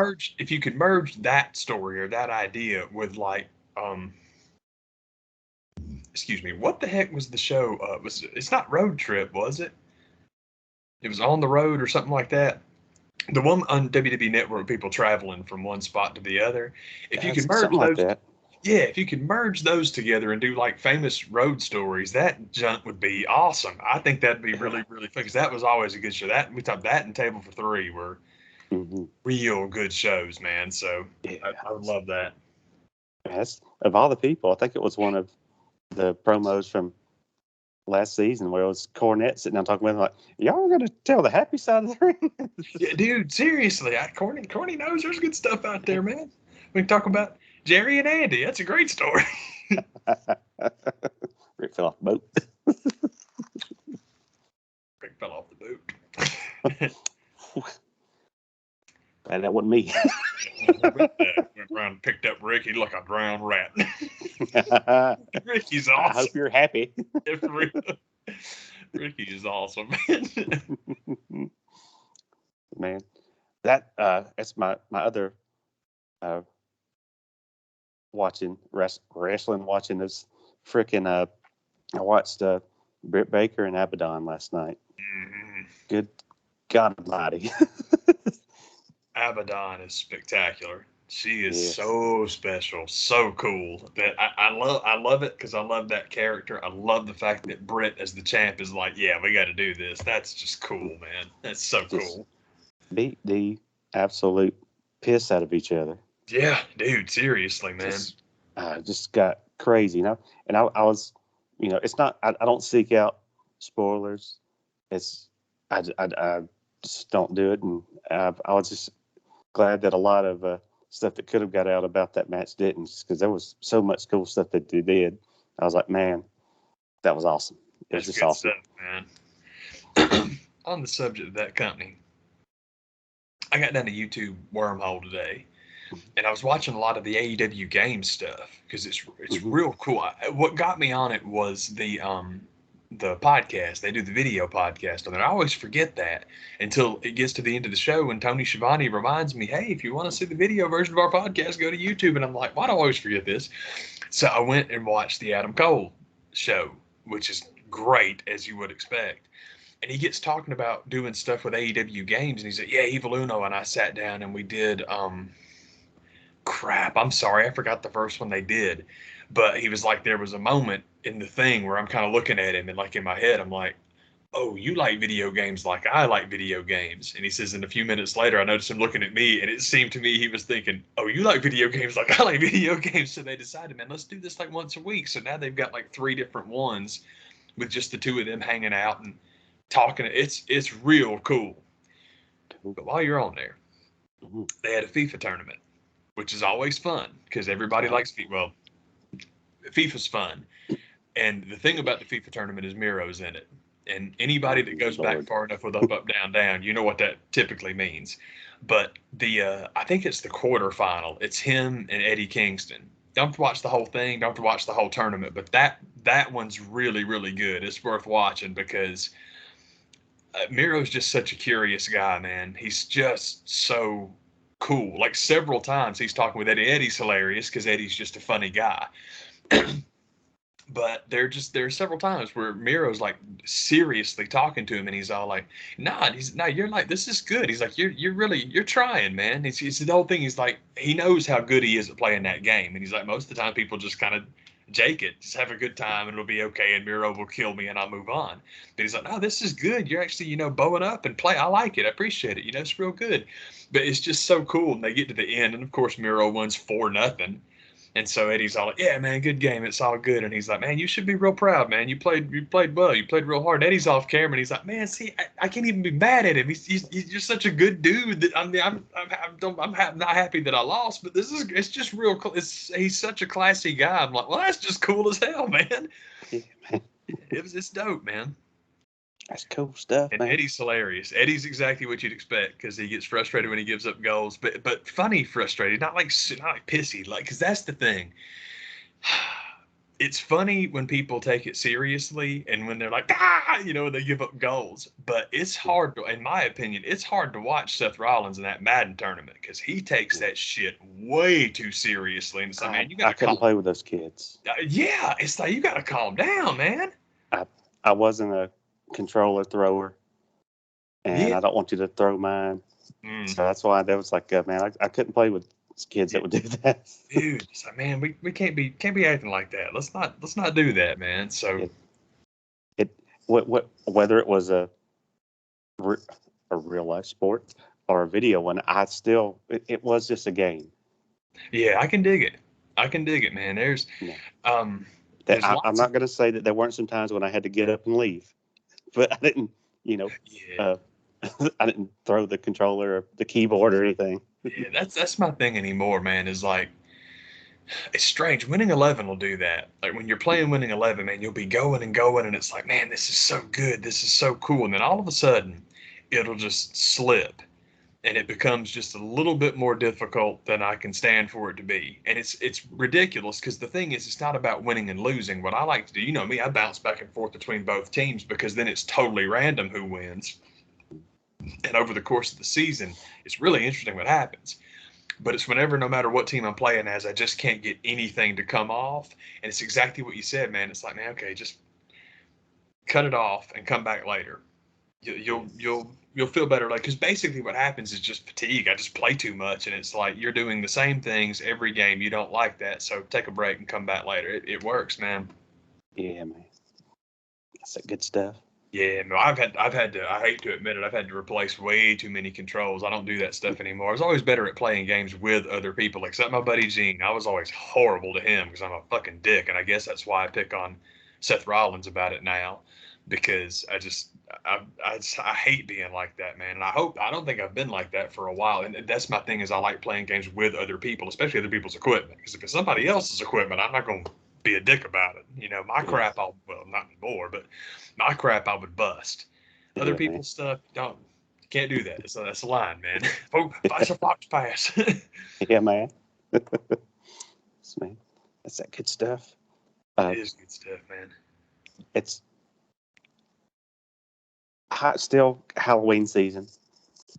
merge that story or that idea with like excuse me, what the heck was the show? It's not Road Trip, was it? It was On the Road or something like that. The one on WWE Network, people traveling from one spot to the other. If you could merge those, like if you could merge those together and do like famous road stories, that junk would be awesome. I think that'd be really, really fun because that was always a good show. That we talked that and Table for Three were real good shows, man. So I would love that. Yes, of all the people, I think it was one of the promos from last season where it was Cornette sitting down talking with him like, y'all are going to tell the happy side of the ring? Yeah, dude, seriously. Corny knows there's good stuff out there, man. We can talk about Jerry and Andy. That's a great story. Rick fell off the boat. Rick fell off the boat. And that wasn't me. Went around and picked up Ricky like a drowned rat. Ricky's awesome. I hope you're happy. Ricky is awesome, man. That's my other watching wrestling. Watching this freaking. I watched Britt Baker and Abaddon last night. Mm-hmm. Good God Almighty. Abaddon is spectacular. She is so special, so cool. That I love it because I love that character. I love the fact that Britt as the champ is like, yeah, we got to do this. That's just cool, man. That's so cool. Beat the absolute piss out of each other. Yeah, dude. Seriously, man. Just got crazy, And I was, it's not. I don't seek out spoilers. It's I just don't do it, and I was just glad that a lot of stuff that could have got out about that match didn't, because there was so much cool stuff that they did. I was like, man, that was awesome. It was just awesome, stuff, man. On the subject of that company, I got down a YouTube wormhole today, and I was watching a lot of the AEW game stuff because it's real cool. What got me on it was the podcast. They do the video podcast on it. I always forget that until it gets to the end of the show and Tony Schiavone reminds me, hey, if you want to see the video version of our podcast, go to YouTube. And I'm like, why do I always forget this? So I went and watched the Adam Cole show, which is great, as you would expect. And he gets talking about doing stuff with AEW games. And he said, yeah, Evil Uno. And I sat down and we did, crap, I'm sorry, I forgot the first one they did. But he was like, there was a moment in the thing where I'm kind of looking at him and like in my head, I'm like, oh, you like video games like I like video games. And he says, and a few minutes later, I noticed him looking at me and it seemed to me he was thinking, oh, you like video games like I like video games. So they decided, man, let's do this like once a week. So now they've got like 3 different ones with just the 2 of them hanging out and talking. It's real cool. But while you're on there, they had a FIFA tournament, which is always fun because everybody likes FIFA. Well, FIFA's fun. And the thing about the FIFA tournament is Miro's in it. And anybody that goes back far enough with up, up, down, down, you know what that typically means. But I think it's the quarterfinal. It's him and Eddie Kingston. Don't have to watch the whole thing. Don't have to watch the whole tournament. But that one's really, really good. It's worth watching because Miro's just such a curious guy, man. He's just so cool. Like several times he's talking with Eddie. Eddie's hilarious because Eddie's just a funny guy. But there are several times where Miro's like seriously talking to him, and he's all like, "Nah, you're like, this is good." He's like, "You're trying, man." It's the whole thing. He's like, he knows how good he is at playing that game, and he's like, most of the time people just kind of jake it, just have a good time, and it'll be okay, and Miro will kill me, and I'll move on. But he's like, "No, this is good. You're actually, bowing up and play. I like it. I appreciate it. It's real good." But it's just so cool, and they get to the end, and of course Miro wins 4-0. And so Eddie's all like, "Yeah, man, good game. It's all good." And he's like, "Man, you should be real proud, man. You played well. You played real hard." Eddie's off camera, and he's like, "Man, see, I can't even be mad at him. He's just such a good dude that I'm not happy that I lost, but it's just real cool. He's such a classy guy." I'm like, "Well, that's just cool as hell, man." Yeah, man. It's dope, man. That's cool stuff, And man. Eddie's hilarious. Eddie's exactly what you'd expect because he gets frustrated when he gives up goals, but funny frustrated, not like pissy, like, because that's the thing. It's funny when people take it seriously and when they're like, they give up goals. But it's hard to, in my opinion, it's hard to watch Seth Rollins in that Madden tournament because he takes that shit way too seriously. And it's like, man, you got to couldn't play with those kids. Yeah, it's like, you got to calm down, man. I wasn't a controller thrower, and I don't want you to throw mine. So that's why that was like, man, I couldn't play with kids that would do that. Dude, it's like, man, we can't be acting like that. Let's not do that, man. So whether it was a real life sport or a video one, it was just a game. Yeah, I can dig it, man. There's I'm not going to say that there weren't some times when I had to get up and leave, but I didn't, I didn't throw the controller or the keyboard or anything. Yeah, that's my thing anymore, man. Is like, it's strange. Winning 11 will do that. Like when you're playing Winning 11, man, you'll be going and going, and it's like, man, this is so good, this is so cool, and then all of a sudden, it'll just slip, and it becomes just a little bit more difficult than I can stand for it to be. And it's ridiculous because the thing is, it's not about winning and losing. What I like to do, me, I bounce back and forth between both teams because then it's totally random who wins. And over the course of the season, it's really interesting what happens. But it's whenever, no matter what team I'm playing as, I just can't get anything to come off. And it's exactly what you said, man. It's like, man, okay, just cut it off and come back later. You'll feel better, like, because basically what happens is just fatigue. I just play too much, and it's like you're doing the same things every game. You don't like that, so take a break and come back later. It works, man. Yeah, man, that's that good stuff. Yeah, no, I've had to. I hate to admit it, I've had to replace way too many controls. I don't do that stuff anymore. I was always better at playing games with other people, except my buddy Gene. I was always horrible to him because I'm a fucking dick, and I guess that's why I pick on Seth Rollins about it now, because I hate being like that, man. And I don't think I've been like that for a while. And that's my thing, is I like playing games with other people, especially other people's equipment. Because if it's somebody else's equipment, I'm not going to be a dick about it. My crap, not anymore, but my crap I would bust. Other people's stuff, can't do that. So that's a line, man. Fox pass. Yeah, man. Man, that's that good stuff. It is good stuff, man. It's still Halloween season,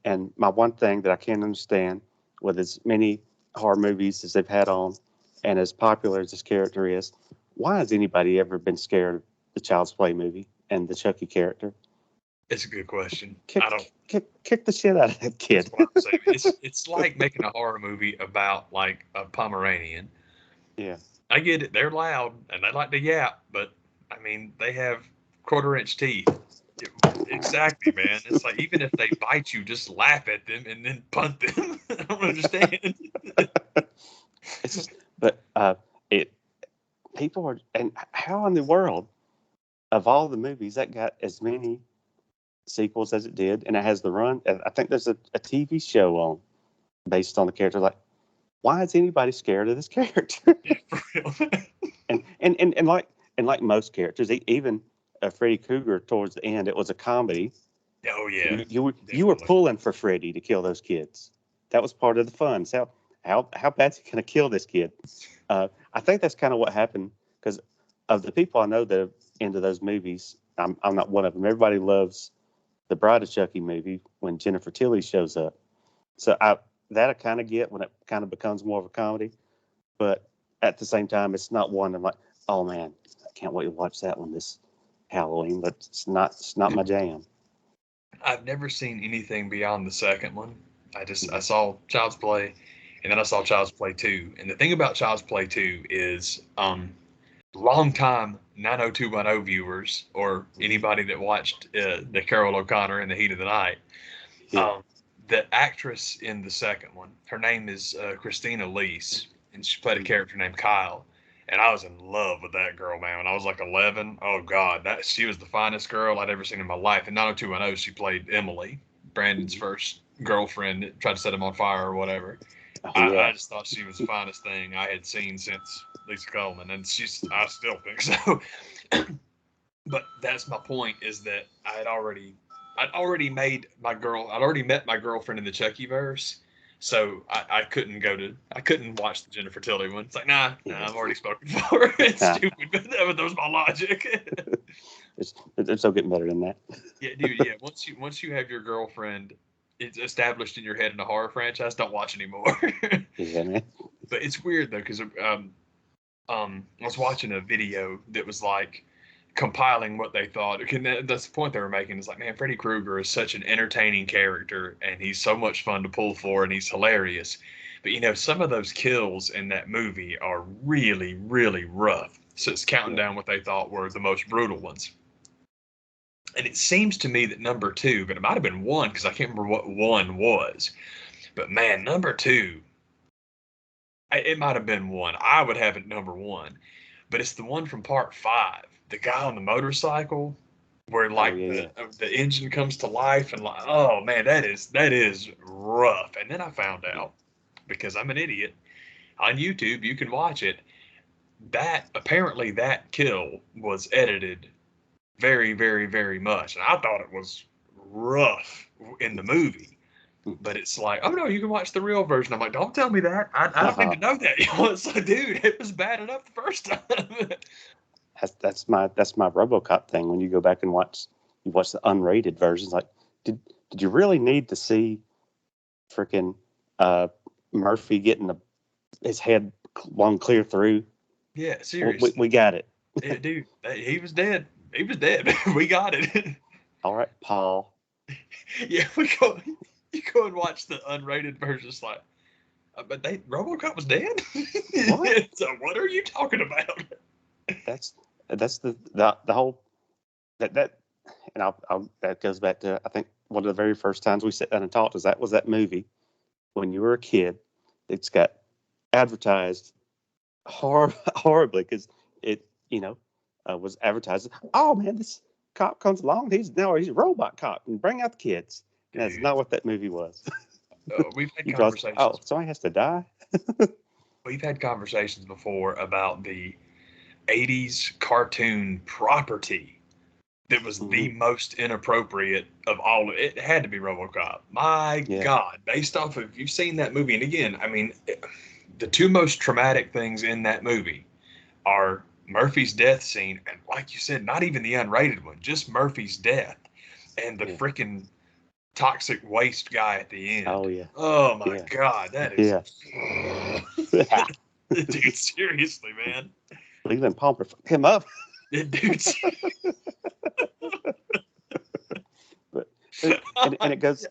and my one thing that I can't understand, with as many horror movies as they've had on, and as popular as this character is, why has anybody ever been scared of the Child's Play movie and the Chucky character? It's a good question. Kick the shit out of that kid. That's what I'm saying. It's like making a horror movie about like a Pomeranian. Yeah, I get it. They're loud and they like to yap, but I mean, they have quarter-inch teeth. Exactly, man. It's like, even if they bite you, just laugh at them and then punt them. I don't understand. People are, and how in the world, of all the movies that got as many sequels as it did, and it has the run, and I think there's a TV show on based on the character. Like, why is anybody scared of this character? Yeah, for real. and like most characters, even Freddy Krueger towards the end, it was a comedy. Oh yeah, You were definitely. pulling for Freddy to kill those kids. That was part of the fun. So how bad's he gonna kill this kid? I think that's kind of what happened because of the people I know that are into those movies. I'm not one of them. Everybody loves the Bride of Chucky movie when Jennifer Tilly shows up. So I kind of get when it kind of becomes more of a comedy, but at the same time, it's not one I'm like, oh man, I can't wait to watch that one this Halloween. But it's not my jam. I've never seen anything beyond the second one. I saw Child's Play, and then I saw Child's Play 2. And the thing about Child's Play 2 is, long-time 90210 viewers or anybody that watched the Carol O'Connor in the Heat of the Night, Yeah. the actress in the second one, her name is Christina Leese, and she played a character named Kyle. And I was in love with that girl, man. When I was like 11, oh God, she was the finest girl I'd ever seen in my life. In 90210, she played Emily, Brandon's first girlfriend that tried to set him on fire or whatever. Oh yeah. I just thought she was the finest thing I had seen since Lisa Coleman, and I still think so. But that's my point, is that I'd already met my girlfriend in the Chuckyverse, so I couldn't watch the Jennifer Tilly one. It's like, nah, Yeah. I've already spoken for her. It's stupid, but that was my logic. It's still getting better than that. Yeah, dude. Yeah, once you have your girlfriend, it's established in your head in a horror franchise, don't watch anymore. Yeah, man. But it's weird though, because I was watching a video that was like compiling what they thought. That's the point they were making. Is like, man, Freddy Krueger is such an entertaining character, and he's so much fun to pull for, and he's hilarious. But some of those kills in that movie are really, really rough. So it's counting down what they thought were the most brutal ones. And it seems to me that number 2, but it might have been 1 because I can't remember what 1 was. But man, number 2, it might have been 1. I would have it number 1, but it's the one from part 5. The guy on the motorcycle, where like the engine comes to life, and like, oh man, that is rough. And then I found out, because I'm an idiot, on YouTube you can watch it. That apparently that kill was edited very, very, very much, and I thought it was rough in the movie. But it's like, oh no, you can watch the real version. I'm like, don't tell me that. I don't need to know that. It's like, dude, it was bad enough the first time. That's my RoboCop thing. When you go back and watch the unrated versions, like, did you really need to see freaking Murphy getting his head blown clear through? Yeah, seriously. We got it. Yeah, dude, he was dead. He was dead. We got it. All right, Paul. Yeah, you go and watch the unrated version. It's like, but RoboCop was dead. What? So what are you talking about? That's the whole that and I'll that goes back to, I think, one of the very first times we sat down and talked was that movie when you were a kid. It's got advertised horribly because it was advertised. Oh man, this cop comes along. He's a robot cop and bring out the kids. And that's not what that movie was. We've had conversations. Oh, somebody has to die. We've had conversations before about the 80s cartoon property that was the most inappropriate of all. It had to be RoboCop. My God, based off of, you've seen that movie, and again, I mean, the 2 most traumatic things in that movie are Murphy's death scene, and like you said, not even the unrated one, just Murphy's death, and the freaking toxic waste guy at the end. Oh yeah. Oh my God, that is. Yeah. Dude, seriously, man. Leland Palmer fucked him up. Dude. but and it goes.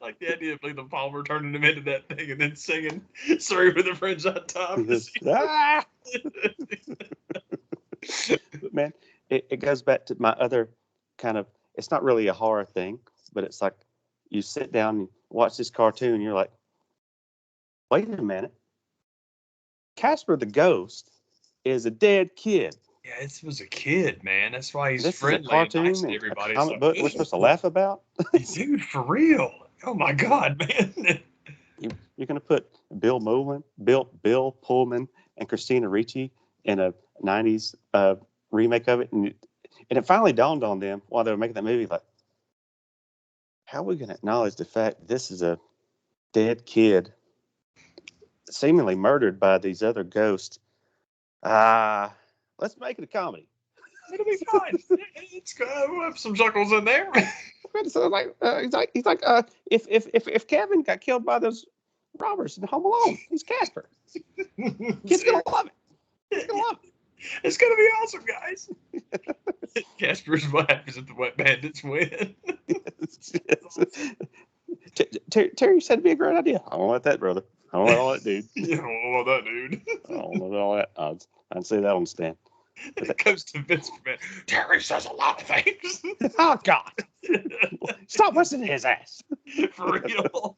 Like the idea of Leland Palmer turning him into that thing and then singing "Sorry for the Fringe on Top." But man, it goes back to my other kind of. It's not really a horror thing, but it's like you sit down and watch this cartoon, and you're like, wait a minute. Casper the Ghost is a dead kid. Yeah, this was a kid, man. That's why he's this friendly is a cartoon and nice to everybody. A comic book we're supposed to laugh about? Dude, for real. Oh my God, man. You're going to put Bill Pullman, and Christina Ricci in a '90s remake of it, and it finally dawned on them while they were making that movie, like, how are we going to acknowledge the fact this is a dead kid, seemingly murdered by these other ghosts? Let's make it a comedy. It'll be fine. It's good. We'll have some chuckles in there. So he's like, if Kevin got killed by those robbers in Home Alone, he's Casper. He's gonna love it. He's gonna love it. It's gonna be awesome, guys. Casper's what happens if the Wet Bandits win. Terry said it'd be a great idea. I don't like that, brother. I don't like all that, dude. You don't love that, dude. I don't like all that. I'd say that on the stand. It goes to Vince McMahon. Terry says a lot of things. Oh, God. Stop listening to his ass. For real.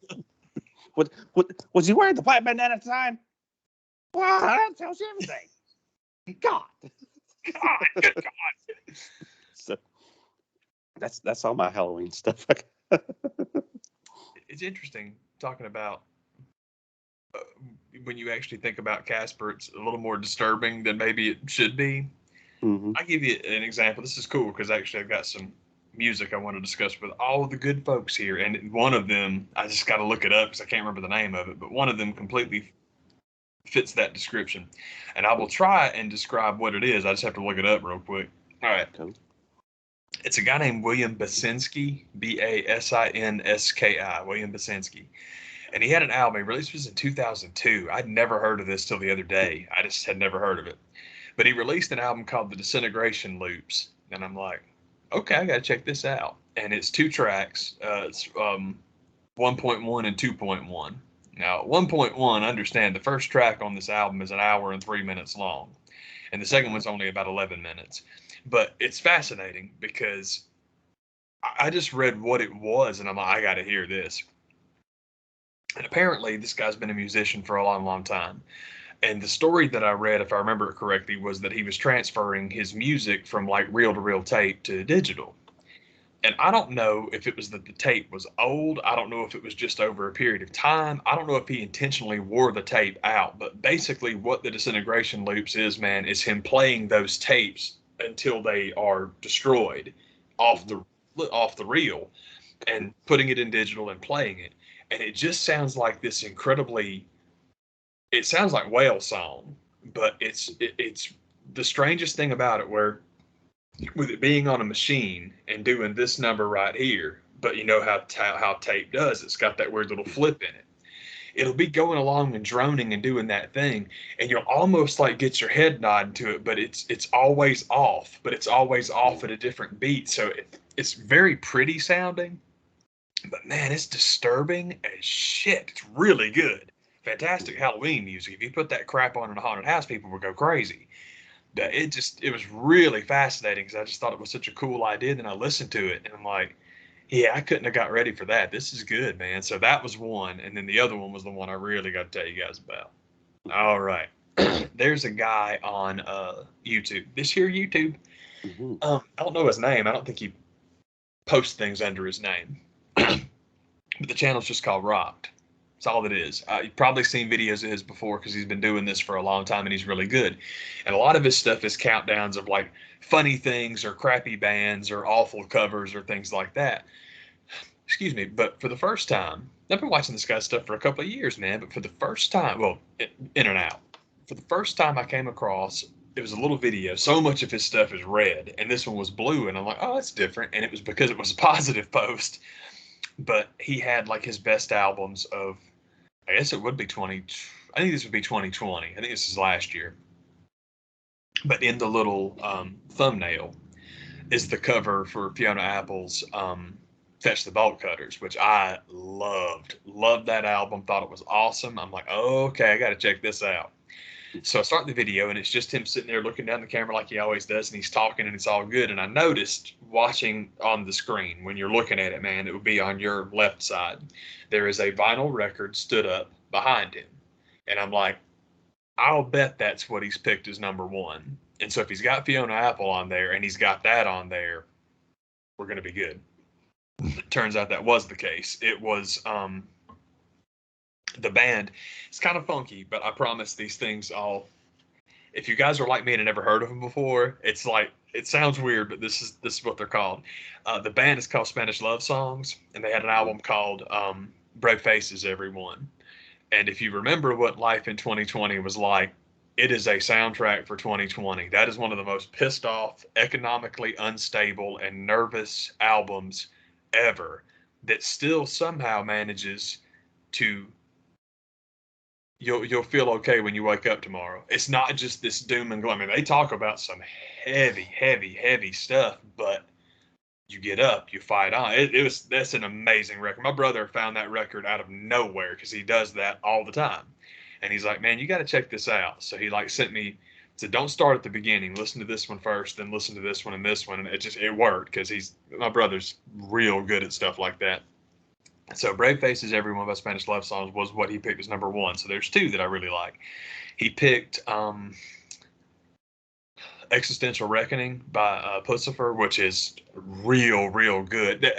Was he wearing the white bandana at the time? Well, that tells you everything. God. Good God. So that's all my Halloween stuff. It's interesting talking about when you actually think about Casper, it's a little more disturbing than maybe it should be. Mm-hmm. I'll give you an example. This is cool because actually I've got some music I want to discuss with all of the good folks here. And one of them, I just got to look it up because I can't remember the name of it, but one of them completely fits that description. And I will try and describe what it is. I just have to look it up real quick. All right. Cool. It's a guy named William Basinski, Basinski, William Basinski. And he had an album. He released this in 2002. I'd never heard of this till the other day. I just had never heard of it. But he released an album called The Disintegration Loops. And I'm like, okay, I got to check this out. And it's 2 tracks. It's 1.1 and 2.1. Now, 1.1, understand the first track on this album is 1 hour and 3 minutes long. And the second one's only about 11 minutes. But it's fascinating because I just read what it was. And I'm like, I got to hear this. And apparently this guy's been a musician for a long, long time. And the story that I read, if I remember it correctly, was that he was transferring his music from like reel-to-reel tape to digital. And I don't know if it was that the tape was old. I don't know if it was just over a period of time. I don't know if he intentionally wore the tape out. But basically what the Disintegration Loops is, man, is him playing those tapes until they are destroyed off the reel and putting it in digital and playing it. And it just sounds like this incredibly, it sounds like whale song, but it's the strangest thing about it, where with it being on a machine and doing this number right here, but you know how tape does, it's got that weird little flip in it. It'll be going along and droning and doing that thing, and you'll almost like get your head nodding to it, but it's always off, but it's always off at a different beat. So it's very pretty sounding. But man, it's disturbing as shit. It's really good. Fantastic Halloween music. If you put that crap on in a haunted house, people would go crazy. It was really fascinating because I just thought it was such a cool idea. Then I listened to it and I'm like, yeah, I couldn't have got ready for that. This is good, man. So that was one. And then the other one was the one I really got to tell you guys about. All right. There's a guy on YouTube. This here YouTube. Mm-hmm. I don't know his name. I don't think he posts things under his name. But the channel's just called Rocked. That's all it is. You've probably seen videos of his before because he's been doing this for a long time and he's really good. And a lot of his stuff is countdowns of like funny things or crappy bands or awful covers or things like that. Excuse me. But for the first time, I've been watching this guy's stuff for a couple of years, man. But for the first time, well, in and out. For the first time I came across, it was a little video. So much of his stuff is red and this one was blue. And I'm like, oh, that's different. And it was because it was a positive post. But he had like his best albums of, I guess it would be I think this would be 2020. I think this is last year. But in the little thumbnail is the cover for Fiona Apple's Fetch the Bolt Cutters, which I loved. Loved that album. Thought it was awesome. I'm like, oh, okay, I got to check this out. So I start the video and it's just him sitting there looking down the camera like he always does, and he's talking and it's all good. And I noticed watching on the screen, when you're looking at it, man, it would be on your left side, there is a vinyl record stood up behind him. And I'm like, I'll bet that's what he's picked as number one. And so if he's got Fiona Apple on there and he's got that on there, we're going to be good. It turns out that was the case. It was The band, it's kind of funky, but I promise these things all. If you guys are like me and have never heard of them before, it's like it sounds weird, but this is what they're called. The band is called Spanish Love Songs, and they had an album called "Brave Faces, Everyone." And if you remember what life in 2020 was like, it is a soundtrack for 2020. That is one of the most pissed off, economically unstable, and nervous albums ever that still somehow manages to you'll feel okay when you wake up tomorrow. It's not just this doom and gloom. I mean, they talk about some heavy stuff, but you get up, you fight on. That's an amazing record. My brother found that record out of nowhere because he does that all the time, and he's like, "Man, you got to check this out." So he like sent me. Said, "Don't start at the beginning. Listen to this one first, then listen to this one and this one." And it worked because my brother's real good at stuff like that. So Brave Faces, Everyone by Spanish Love Songs was what he picked as number one. So there's two that I really like. He picked Existential Reckoning by Pussifer, which is real good.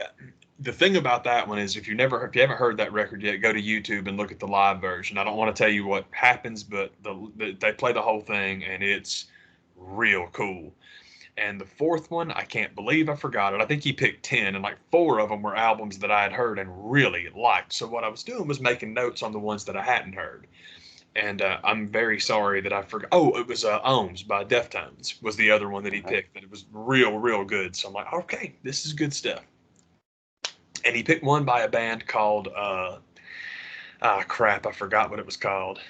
The thing about that one is if you haven't heard that record yet, go to YouTube and look at the live version. I don't want to tell you what happens, but they play the whole thing and it's real cool. And the fourth one, I can't believe I forgot it. I think he picked 10, and like 4 of them were albums that I had heard and really liked. So what I was doing was making notes on the ones that I hadn't heard. And I'm very sorry that I forgot. Oh, it was Ohms by Deftones was the other one that he picked. That it was real good. So I'm like, okay, this is good stuff. And he picked one by a band called, crap, I forgot what it was called.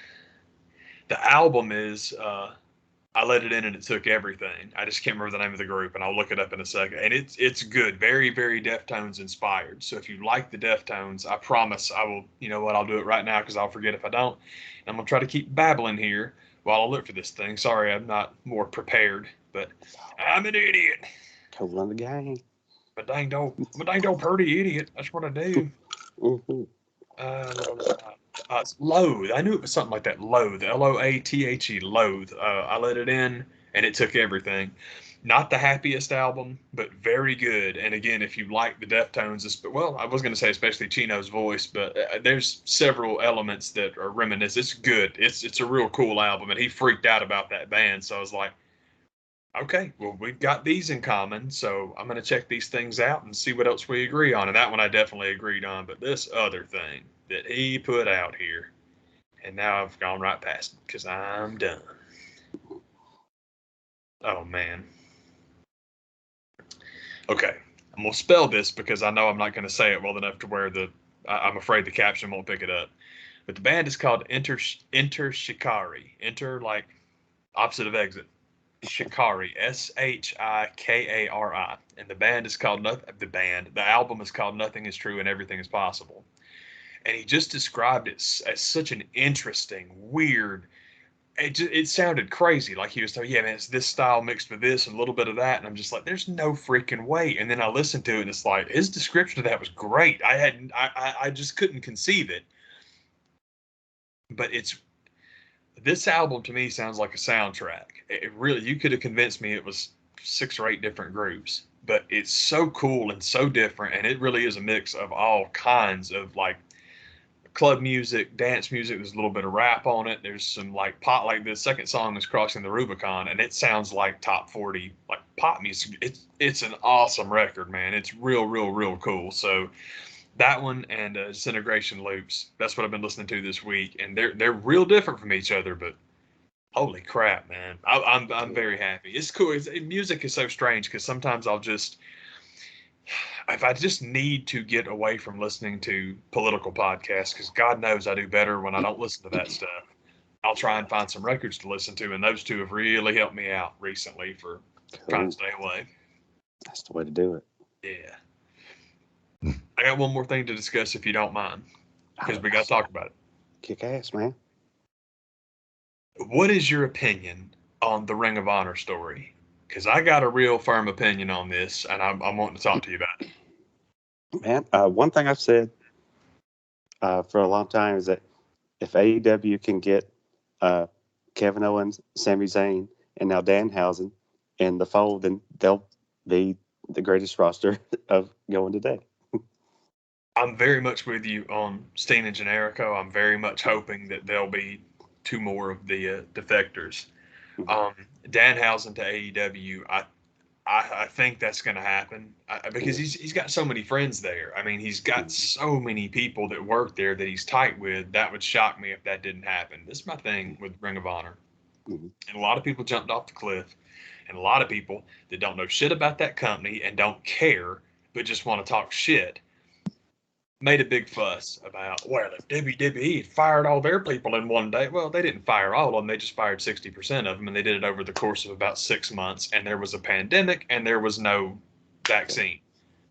The album is I Let It In and It Took Everything. I just can't remember the name of the group, and I'll look it up in a second. And it's good, very Deftones inspired. So if you like the Deftones, I promise I will. You know what? I'll do it right now because I'll forget if I don't. And I'm gonna try to keep babbling here while I look for this thing. Sorry, I'm not more prepared, but I'm an idiot. Cool on the gang. I'm a dang old purdy idiot. That's what I do. Mm-hmm. It's Loathe. I knew it was something like that. Loathe. Loathe. Loathe. I Let It In and It Took Everything. Not the happiest album, but very good. And again, if you like the Deftones, well, I was going to say especially Chino's voice, but there's several elements that are reminiscent. It's good. It's a real cool album, and he freaked out about that band. So I was like, okay, well, we've got these in common, so I'm going to check these things out and see what else we agree on. And that one I definitely agreed on, but this other thing that he put out here, and now I've gone right past it because I'm done. Oh, man. Okay, I'm going to spell this because I know I'm not going to say it well enough to where I'm afraid the caption won't pick it up. But the band is called Enter Shikari. Enter, like, opposite of exit. Shikari, Shikari, and the band is called the album is called Nothing Is True and Everything Is Possible. And he just described it as such an interesting, weird. It sounded crazy, like he was telling, yeah, man, it's this style mixed with this and a little bit of that, and I'm just like, there's no freaking way. And then I listened to it, and it's like his description of that was great. I just couldn't conceive it. But this album to me sounds like a soundtrack. It really, you could have convinced me it was 6 or 8 different groups, but it's so cool and so different. And it really is a mix of all kinds of like club music, dance music. There's a little bit of rap on it. There's some like pop, like the second song is Crossing the Rubicon, and it sounds like top 40, like pop music. It's an awesome record, man. It's real cool. So that one and Disintegration Loops. That's what I've been listening to this week, and they're real different from each other. But holy crap, man! I'm very happy. It's cool. Music is so strange because sometimes if I just need to get away from listening to political podcasts, because God knows I do better when I don't listen to that stuff. I'll try and find some records to listen to, and those two have really helped me out recently for trying to stay away. That's the way to do it. Yeah. I got one more thing to discuss if you don't mind, because we got to talk about it. Kick ass, man. What is your opinion on the Ring of Honor story? Because I got a real firm opinion on this, and I'm wanting to talk to you about it. Man, one thing I've said for a long time is that if AEW can get Kevin Owens, Sami Zayn, and now Danhausen in the fold, then they'll be the greatest roster of going today. I'm very much with you on Steen and Generico. I'm very much hoping that there'll be 2 more of the defectors. Mhm. Danhausen to AEW. I think that's going to happen because he's got so many friends there. I mean, he's got so many people that work there that he's tight with. That would shock me if that didn't happen. This is my thing with Ring of Honor. Mhm. And a lot of people jumped off the cliff, and a lot of people that don't know shit about that company and don't care, but just want to talk shit, made a big fuss about, well, if WWE had fired all their people in one day, well, they didn't fire all of them. They just fired 60% of them, and they did it over the course of about 6 months. And there was a pandemic, and there was no vaccine.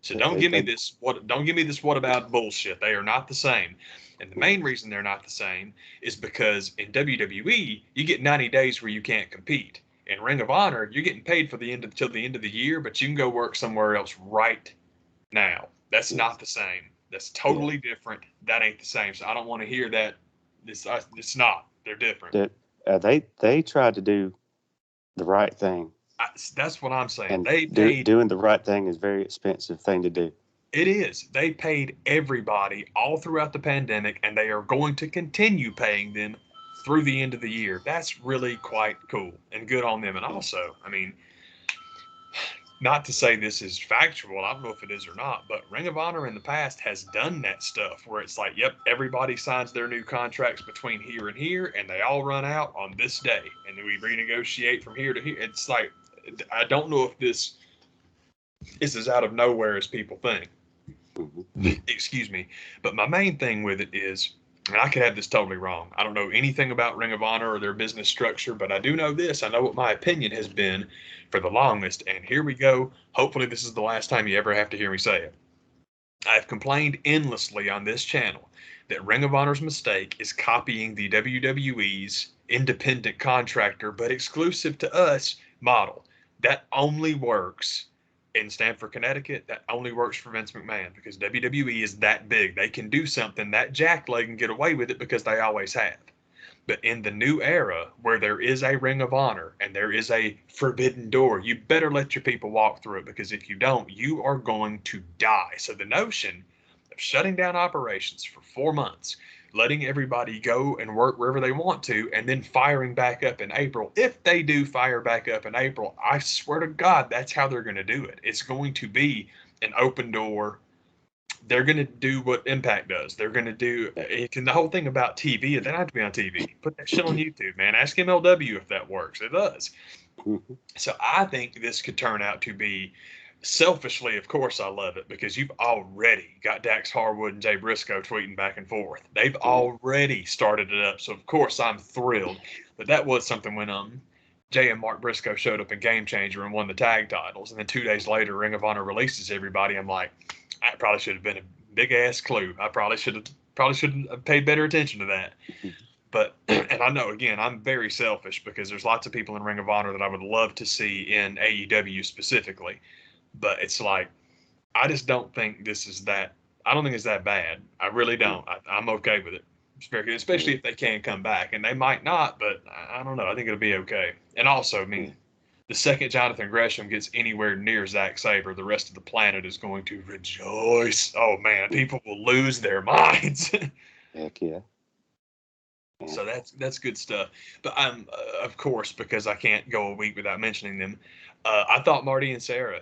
So don't give me this what about bullshit. They are not the same. And the main reason they're not the same is because in WWE you get 90 days where you can't compete. In Ring of Honor, you're getting paid for till the end of the year, but you can go work somewhere else right now. That's not the same. That's totally different. That ain't the same. So I don't want to hear that. It's not. They're different. They tried to do the right thing, That's what I'm saying. and They paid. doing the right thing is a very expensive thing to do. It is. They paid everybody all throughout the pandemic, and they are going to continue paying them through the end of the year. That's really quite cool and good on them. And also, I mean, not to say this is factual, I don't know if it is or not, but Ring of Honor in the past has done that stuff where it's like, yep, everybody signs their new contracts between here and here, and they all run out on this day, and then we renegotiate from here to here. It's like, I don't know if this is as out of nowhere as people think. Excuse me. But my main thing with it is, and I could have this totally wrong. I don't know anything about Ring of Honor or their business structure, but I do know this. I know what my opinion has been for the longest, and here we go. Hopefully, this is the last time you ever have to hear me say it. I've complained endlessly on this channel that Ring of Honor's mistake is copying the WWE's independent contractor, but exclusive to us model. That only works in Stamford, Connecticut. That only works for Vince McMahon because WWE is that big. They can do something that jackleg and get away with it because they always have. But in the new era where there is a Ring of Honor and there is a forbidden door, you better let your people walk through it because if you don't, you are going to die. So the notion of shutting down operations for 4 months, letting everybody go and work wherever they want to, and then firing back up in April, if they do fire back up in April, I swear to God, that's how they're going to do it. It's going to be an open door. They're going to do what Impact does. They're going to do and the whole thing about TV. They don't have to be on TV. Put that shit on YouTube, man. Ask MLW if that works. It does. So I think this could turn out to be, selfishly, of course, I love it because you've already got Dax Harwood and Jay Briscoe tweeting back and forth. They've already started it up. So, of course, I'm thrilled. But that was something when Jay and Mark Briscoe showed up in Game Changer and won the tag titles. And then 2 days later, Ring of Honor releases everybody. I'm like, I probably should have been a big ass clue. I probably should have paid better attention to that. But, and I know, again, I'm very selfish because there's lots of people in Ring of Honor that I would love to see in AEW specifically. But it's like, I just don't think this is that. I don't think it's that bad. I really don't. I'm okay with it, especially if they can come back. And they might not, but I don't know. I think it'll be okay. And also, I mean, the second Jonathan Gresham gets anywhere near Zack Sabre, the rest of the planet is going to rejoice. Oh, man, people will lose their minds. Heck yeah. So that's good stuff. But I'm, of course, because I can't go a week without mentioning them, I thought Marty and Sarah,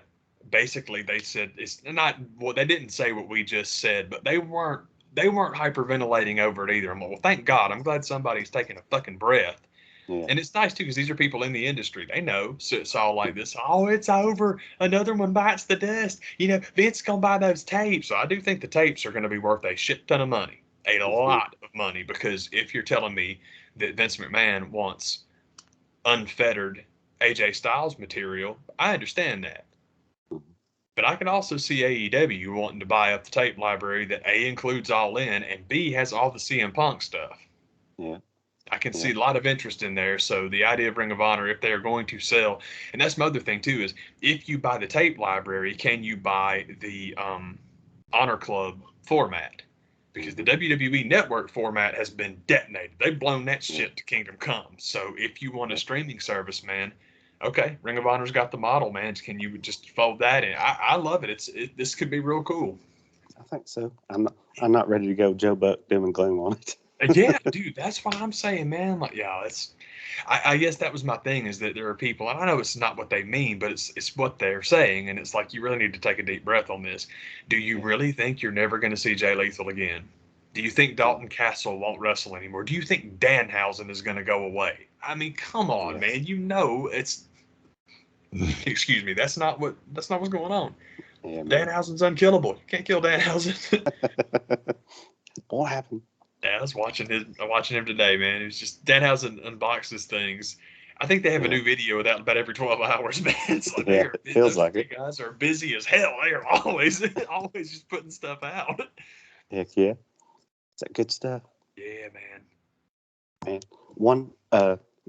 basically they said it's not, well, they didn't say what we just said, but they weren't hyperventilating over it either. I'm like, well, thank God. I'm glad somebody's taking a fucking breath. Yeah. And it's nice too because these are people in the industry. They know. So it's all like this. Oh, it's over. Another one bites the dust. You know, Vince gonna buy those tapes. So I do think the tapes are going to be worth a shit ton of money, a lot of money. Because if you're telling me that Vince McMahon wants unfettered AJ Styles material, I understand that. But I can also see AEW wanting to buy up the tape library that A, includes All In, and B, has all the CM Punk stuff. Yeah. I can see a lot of interest in there. So the idea of Ring of Honor, if they're going to sell, and that's my other thing too, is if you buy the tape library, can you buy the Honor Club format? Because the WWE Network format has been detonated. They've blown that shit to Kingdom Come. So if you want a streaming service, man, okay, Ring of Honor's got the model, man. Can you just fold that in? I love it. This could be real cool. I think so. I'm not ready to go Joe Buck doom and gloom on it. Yeah, dude, that's what I'm saying, man. Like, yeah, I guess that was my thing, is that there are people, and I know it's not what they mean, but it's what they're saying, and it's like, you really need to take a deep breath on this. Do you really think you're never going to see Jay Lethal again? Do you think Dalton Castle won't wrestle anymore? Do you think Danhausen is going to go away? I mean, come on, man. You know it's. Excuse me. That's not what's going on. Yeah, Danhausen's unkillable. You can't kill Danhausen. What happened? Yeah, I was watching him today, man. It was just Danhausen unboxes things. I think they have a new video about every 12 hours, man. It's like feels like it. Guys are busy as hell. They are always just putting stuff out. Heck yeah. Is that good stuff? Yeah, man. Man, one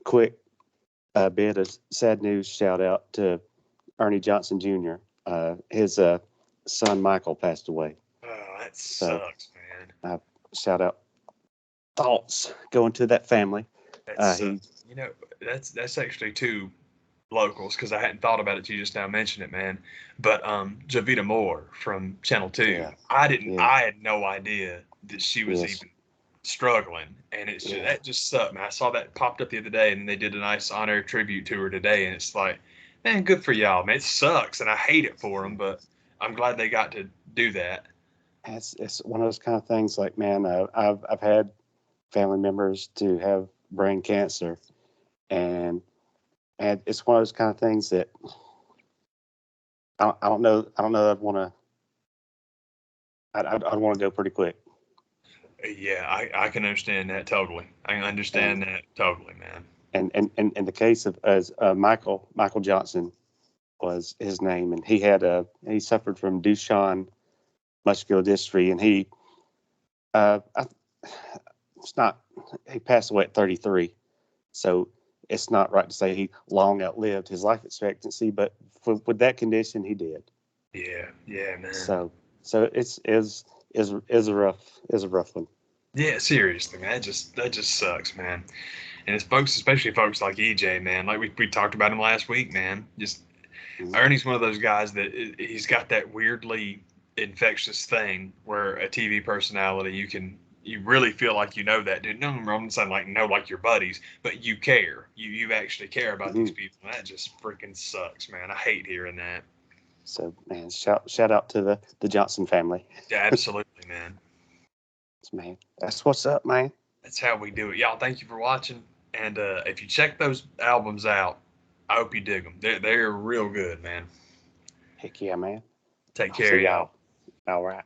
quick bit of sad news shout out to Ernie Johnson Jr. His son Michael passed away. Oh, that sucks, man. Shout out. Thoughts going to that family. That's that's actually two locals, because I hadn't thought about it till you just now mentioned it, man. But Javita Moore from Channel 2, yeah. I had no idea that she was even struggling, and it's just, that just sucked, man. I saw that popped up the other day, and they did a nice honor tribute to her today, and it's like, man, good for y'all, man. It sucks, and I hate it for them, but I'm glad they got to do that. It's one of those kind of things, like, man, I've had family members to have brain cancer, and it's one of those kind of things that I don't know. I'd want to go pretty quick. Yeah, I can understand that totally. I understand that totally, man. And in the case of Michael Johnson was his name, and he suffered from Duchenne muscular dystrophy, and he passed away at 33, so it's not right to say he long outlived his life expectancy, but with that condition, he did. Yeah, man. So it's a rough one. Yeah, seriously, man. That just sucks, man. And it's folks, especially folks like EJ, man. Like we talked about him last week, man. Just Ernie's one of those guys that he's got that weirdly infectious thing where a TV personality, you really feel like you know that dude. No, I'm not saying like know like your buddies, but you care. You actually care about these people. And that just freaking sucks, man. I hate hearing that. So, man, shout out to the Johnson family. Yeah, absolutely, man. Man, that's what's up, man. That's how we do it. Y'all, thank you for watching. And if you check those albums out, I hope you dig them. They're real good, man. Heck yeah, man. Take care, y'all. All right.